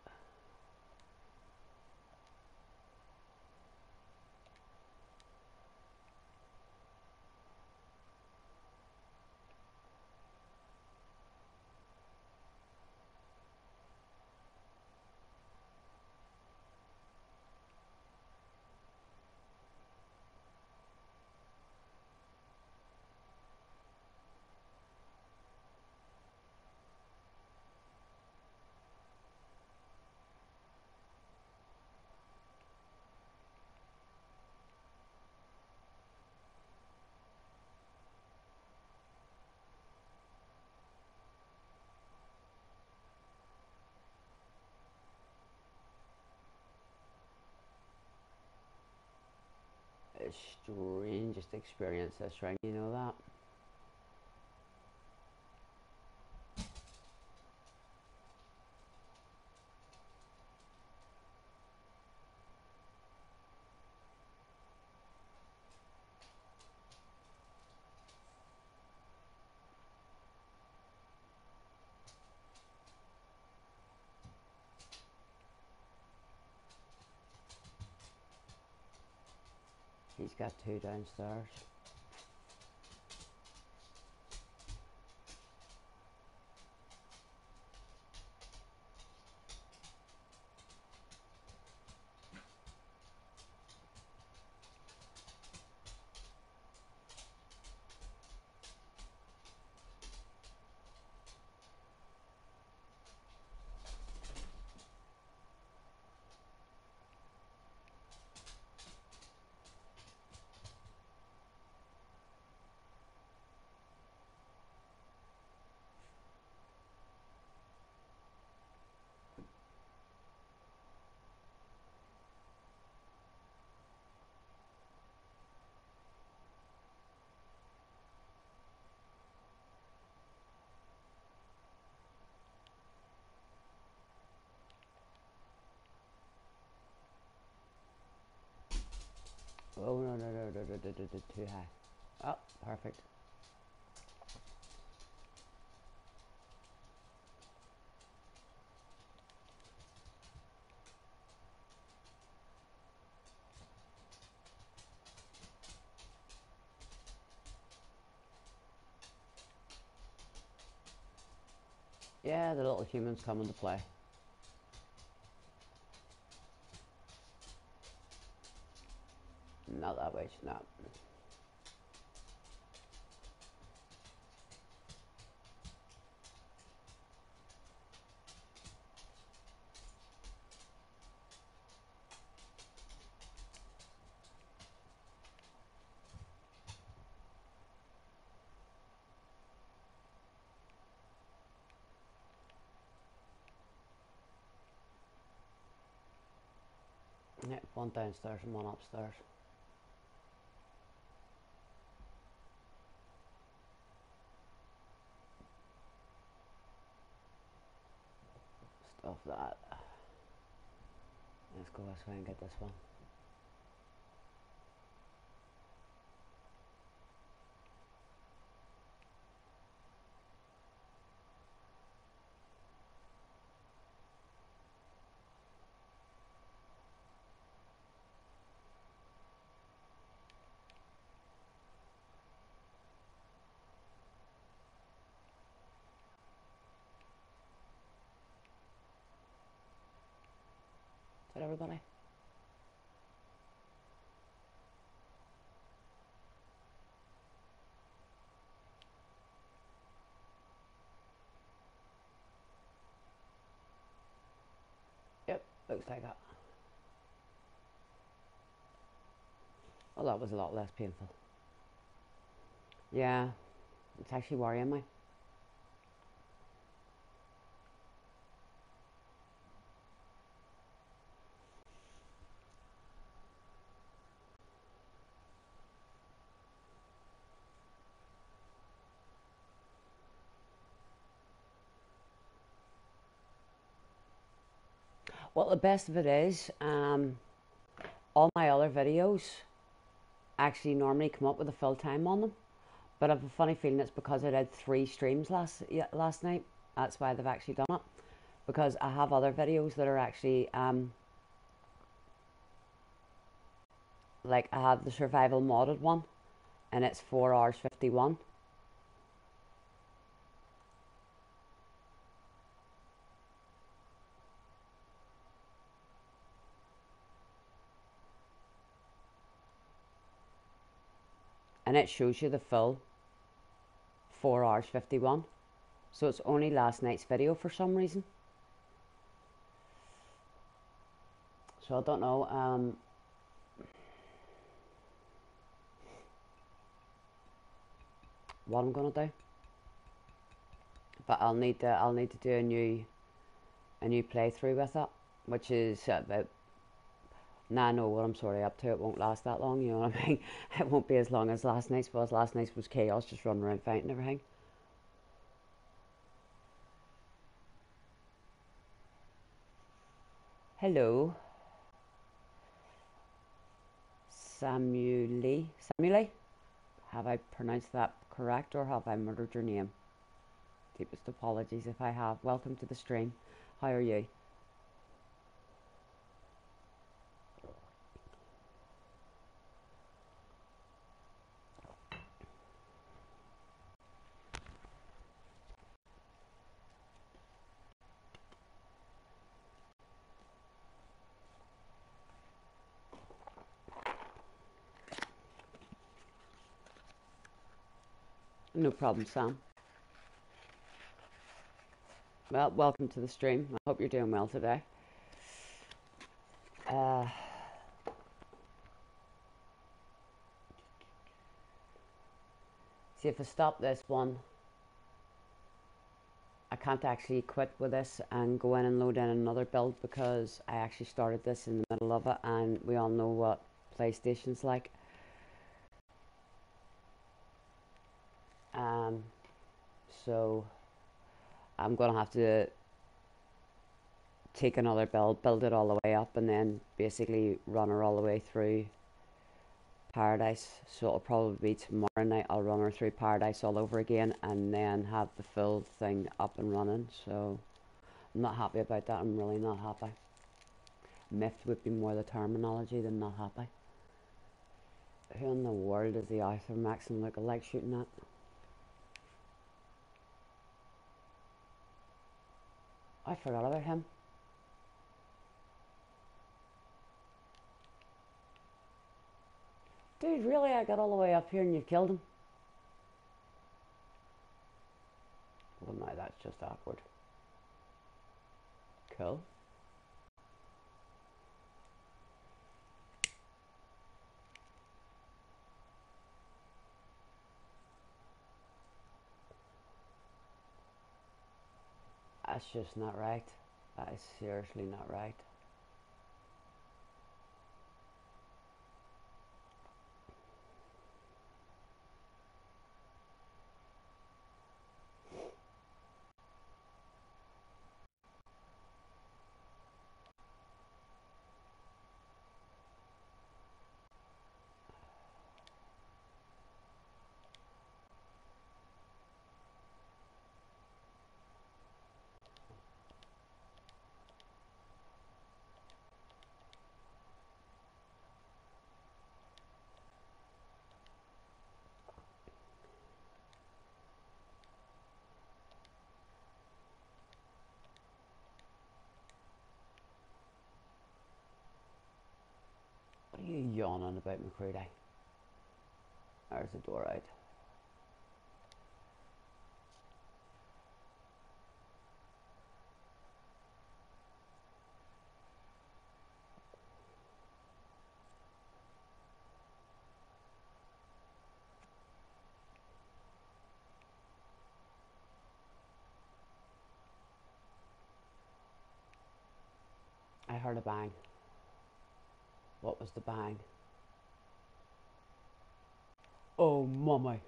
strangest experience this ring, you know that? She's got 2 downstairs. Oh, no, too high. Oh, perfect. Yeah, the little humans come into play. Not that way, she's not. Yeah, 1 downstairs and 1 upstairs. Stuff that. Let's go this way and get this one. Is that everybody? Yep, looks like that. Well, that was a lot less painful. Yeah, it's actually worrying me. Well, the best of it is, all my other videos actually normally come up with a full time on them. But I have a funny feeling it's because I did 3 streams last night. That's why they've actually done it. Because I have other videos that are actually, like I have the survival modded one, and it's 4 hours 51. And it shows you the full 4 hours 51. So it's only last night's video for some reason. So I don't know. What I'm gonna do, but I'll need to do a new playthrough with it, which is about. Now I know what I'm sort of up to. It won't last that long, you know what I mean? It won't be as long as last night's was. Last night's was chaos, just running around fighting everything. Hello, Samueli. Have I pronounced that correct, or have I murdered your name? Deepest apologies if I have. Welcome to the stream. How are you? No problem, Sam. Well, welcome to the stream. I hope you're doing well today. Uh, See, if I stop this one, I can't actually quit with this and go in and load in another build because I actually started this in the middle of it, and we all know what PlayStation's like. So I'm gonna have to take another build it all the way up, and then basically run her all the way through Paradise. So it'll probably be tomorrow night I'll run her through Paradise all over again, and then have the full thing up and running. So I'm not happy about that. I'm really not happy. Miffed would be more the terminology than not happy. Who in the world is the Arthur Maxim look-alike shooting at? I forgot about him. Dude, really? I got all the way up here and you killed him? Well, no, that's just awkward. Cool. That's just not right. That is seriously not right. What are you yawning about, McCready? There's the door out. I heard a bang. What was the bang? Oh, mummy.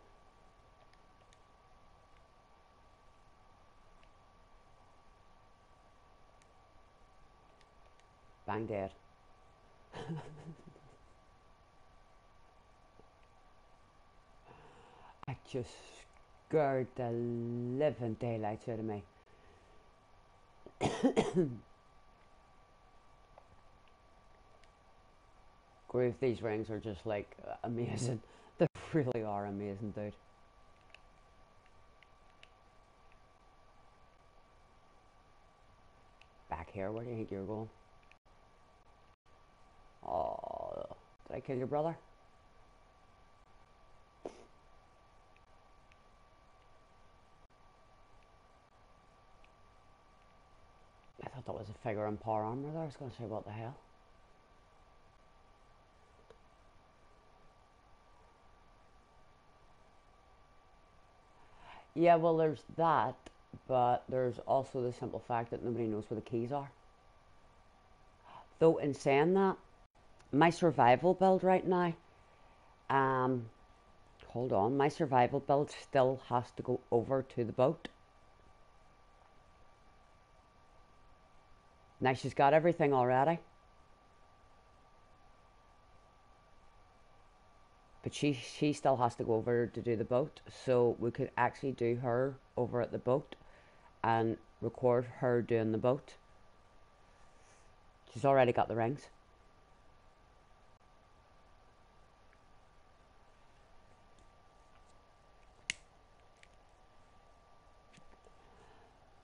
Bang dead. I just scared the living daylights out of me. Groove, these rings are just like amazing. They really are amazing, dude. Back here, where do you think you're going? Oh, did I kill your brother? I thought that was a figure in power armor there. I was going to say, what the hell? Yeah, well, there's that, but there's also the simple fact that nobody knows where the keys are. Though, in saying that, my survival build right now, um, hold on, my survival build still has to go over to the boat. Now, she's got everything already, but she still has to go over to do the boat. So we could actually do her over at the boat and record her doing the boat. She's already got the rings.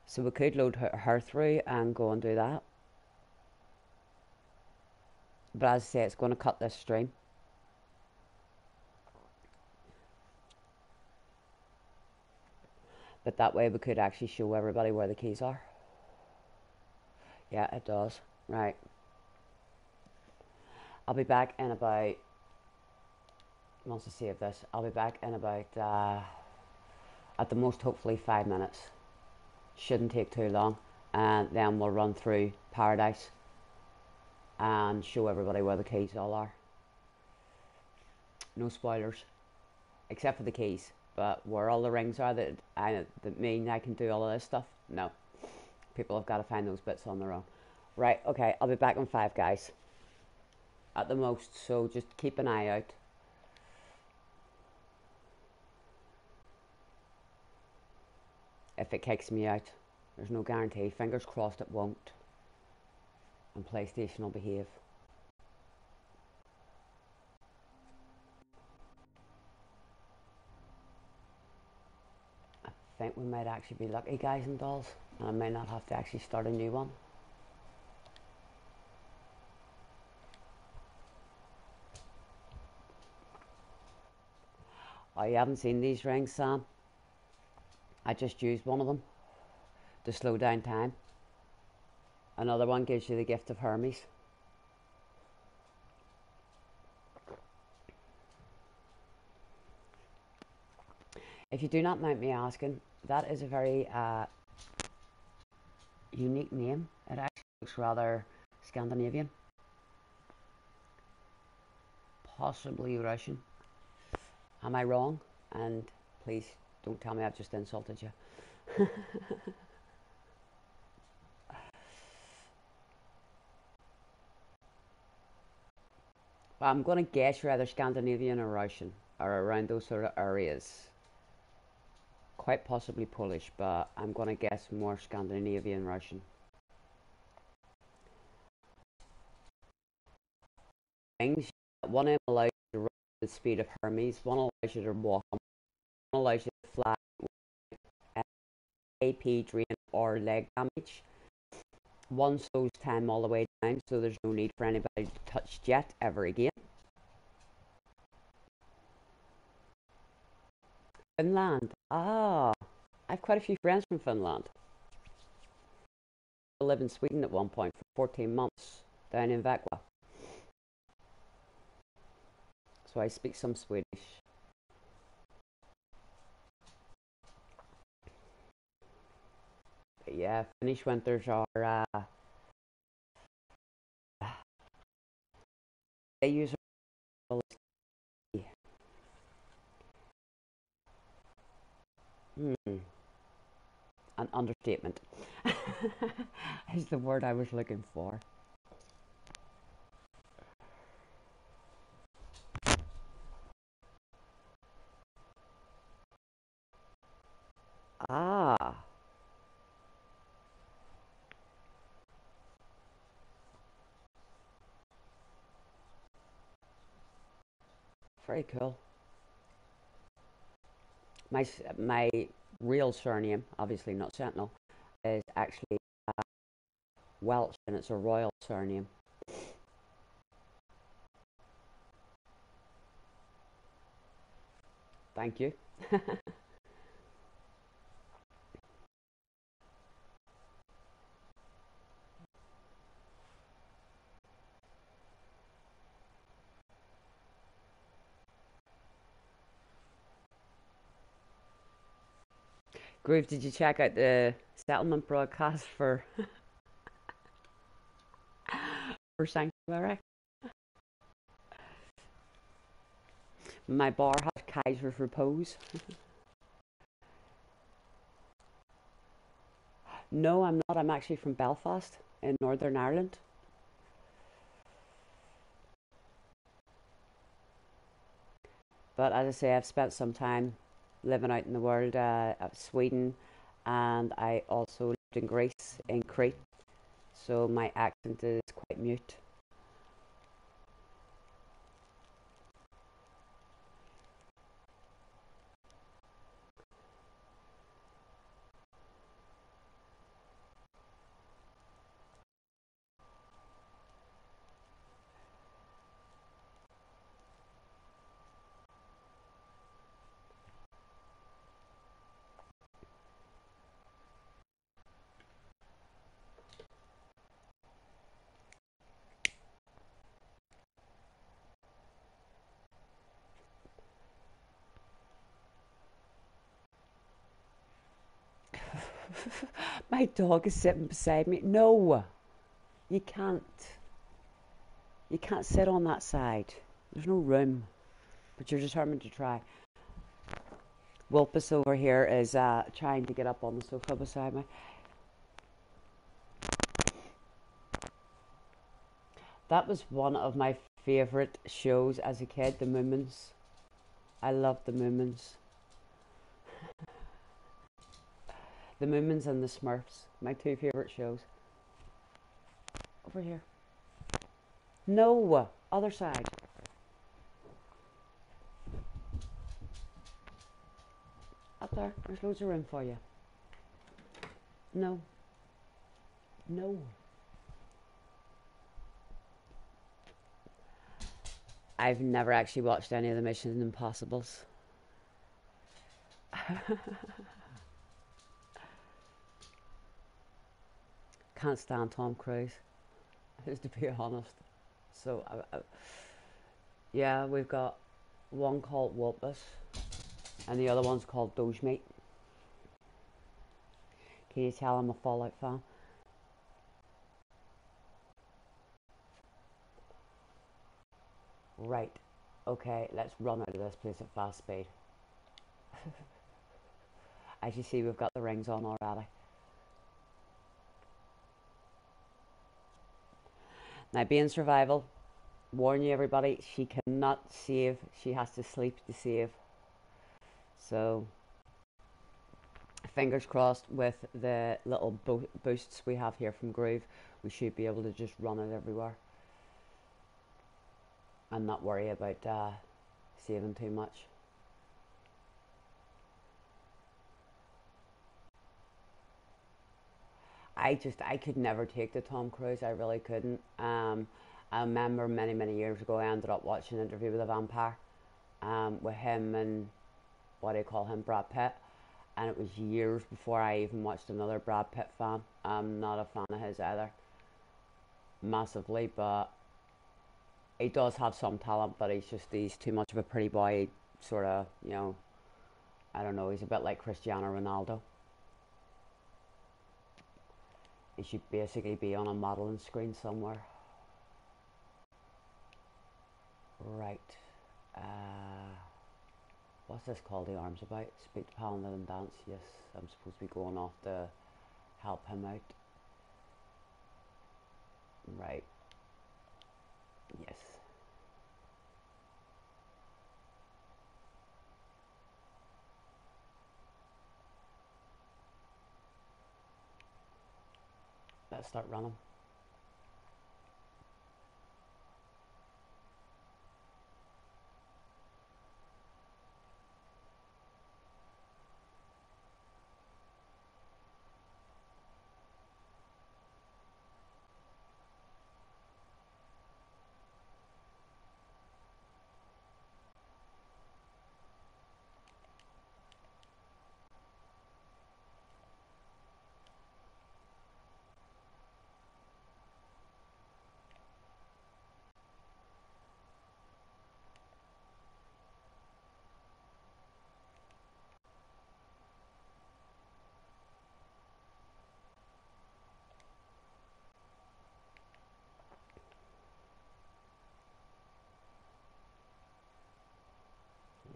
So we could load her through and go and do that. But as I say, it's going to cut this stream. But that way we could actually show everybody where the keys are. Yeah, it does. Right. I'll be back in about, once I save this, I'll be back in about, at the most, hopefully 5 minutes. Shouldn't take too long. And then we'll run through Paradise and show everybody where the keys all are. No spoilers, except for the keys. But where all the rings are that mean I can do all of this stuff, no. People have got to find those bits on their own. Right, okay, I'll be back in 5, guys. At the most, so just keep an eye out. If it kicks me out, there's no guarantee. Fingers crossed it won't. And PlayStation will behave. I think we might actually be lucky, guys and dolls. And I may not have to actually start a new one. Oh, you haven't seen these rings, Sam? I just used one of them to slow down time. Another one gives you the gift of Hermes. If you do not mind me asking, that is a very unique name. It actually looks rather Scandinavian. Possibly Russian. Am I wrong? And please don't tell me I've just insulted you. Well, I'm going to guess you're either Scandinavian or Russian, or around those sort of areas. Quite possibly Polish, but I'm going to guess more Scandinavian Russian. Things. One allows you to run at the speed of Hermes, one allows you to walk, one allows you to fly with AP drain or leg damage. One slows time all the way down, so there's no need for anybody to touch jet ever again. Finland. Ah, I have quite a few friends from Finland. I lived in Sweden at one point for 14 months down in Växjö. So I speak some Swedish. But yeah, Finnish winters are they use an understatement is the word I was looking for. Ah. Very cool. My real surname, obviously not Sentinel, is actually Welsh, and it's a royal surname. Thank you. Groove, did you check out the settlement broadcast for for Sanctuary? My bar has Kaiser's Repose. No, I'm not. I'm actually from Belfast in Northern Ireland. But as I say, I've spent some time living out in the world, Sweden, and I also lived in Greece, in Crete. So my accent is quite mute. My dog is sitting beside me. No, you can't. You can't sit on that side. There's no room. But you're determined to try. Wilpus over here is trying to get up on the sofa beside me. That was one of my favourite shows as a kid, the Moomins. I loved the Moomins. The Moomins and the Smurfs, my two favourite shows. Over here. No, other side. Up there, there's loads of room for you. No. No. I've never actually watched any of the Mission Impossibles. Can't stand Tom Cruise, just to be honest. So, yeah, we've got one called Wilpus, and the other one's called Doge Meat. Can you tell I'm a Fallout fan? Right. Okay, let's run out of this place at fast speed. As you see, we've got the rings on already. Now, being survival, warn you everybody, she cannot save. She has to sleep to save. So, fingers crossed with the little boosts we have here from Groove, we should be able to just run it everywhere and not worry about saving too much. I could never take the Tom Cruise. I really couldn't. I remember many years ago I ended up watching an interview with a vampire, with him and what do you call him, Brad Pitt, and it was years before I even watched another Brad Pitt fan. I'm not a fan of his either, massively, but he does have some talent, but he's too much of a pretty boy, sort of, I don't know, he's a bit like Cristiano Ronaldo. He should basically be on a modelling screen somewhere. Right. What's this called, the arms about? Speak to Pal and dance. Yes, I'm supposed to be going off to help him out. Right. Yes. Let's start running.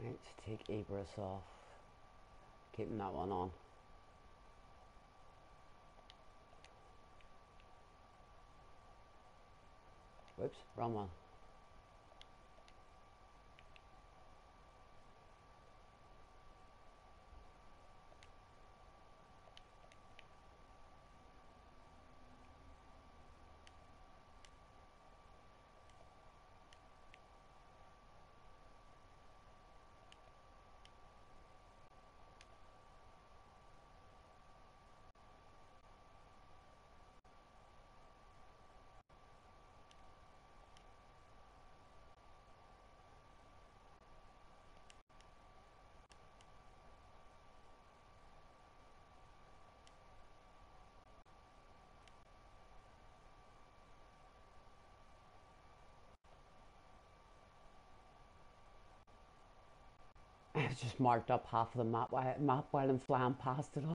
Right, take Abris off. Keeping that one on. Whoops, wrong one. I've just marked up half of the map while I'm flying past it all.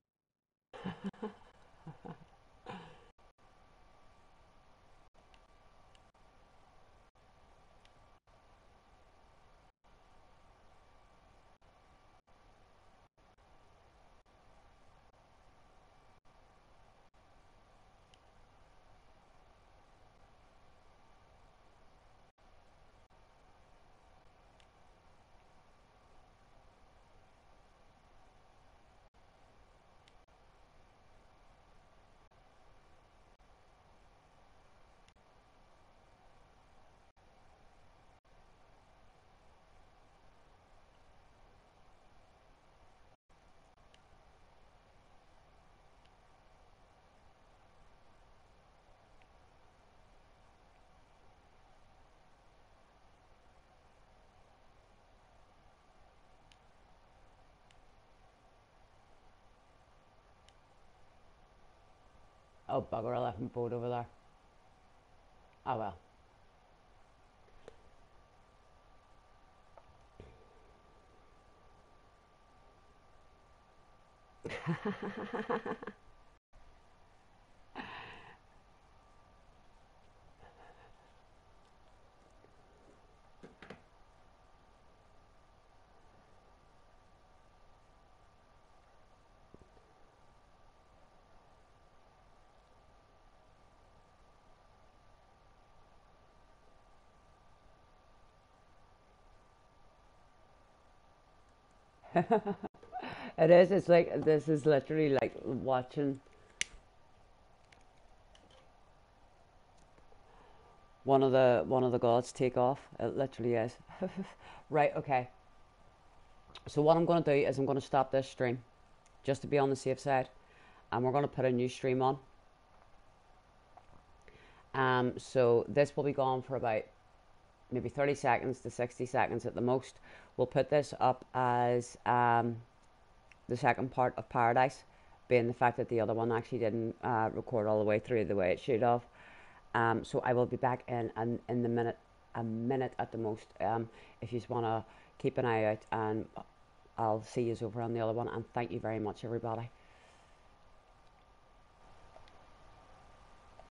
Oh, bugger, I left my boat over there. Oh well. It is. It's like this is literally like watching one of the gods take off. It literally is. Right. Okay. So what I'm going to do is I'm going to stop this stream just to be on the safe side, and we're going to put a new stream on. So this will be gone for about maybe 30 seconds to 60 seconds at the most. We'll put this up as the second part of Paradise, being the fact that the other one actually didn't record all the way through the way it should have. So I will be back in the minute, a minute at the most. If you just want to keep an eye out, and I'll see you over on the other one. And thank you very much, everybody.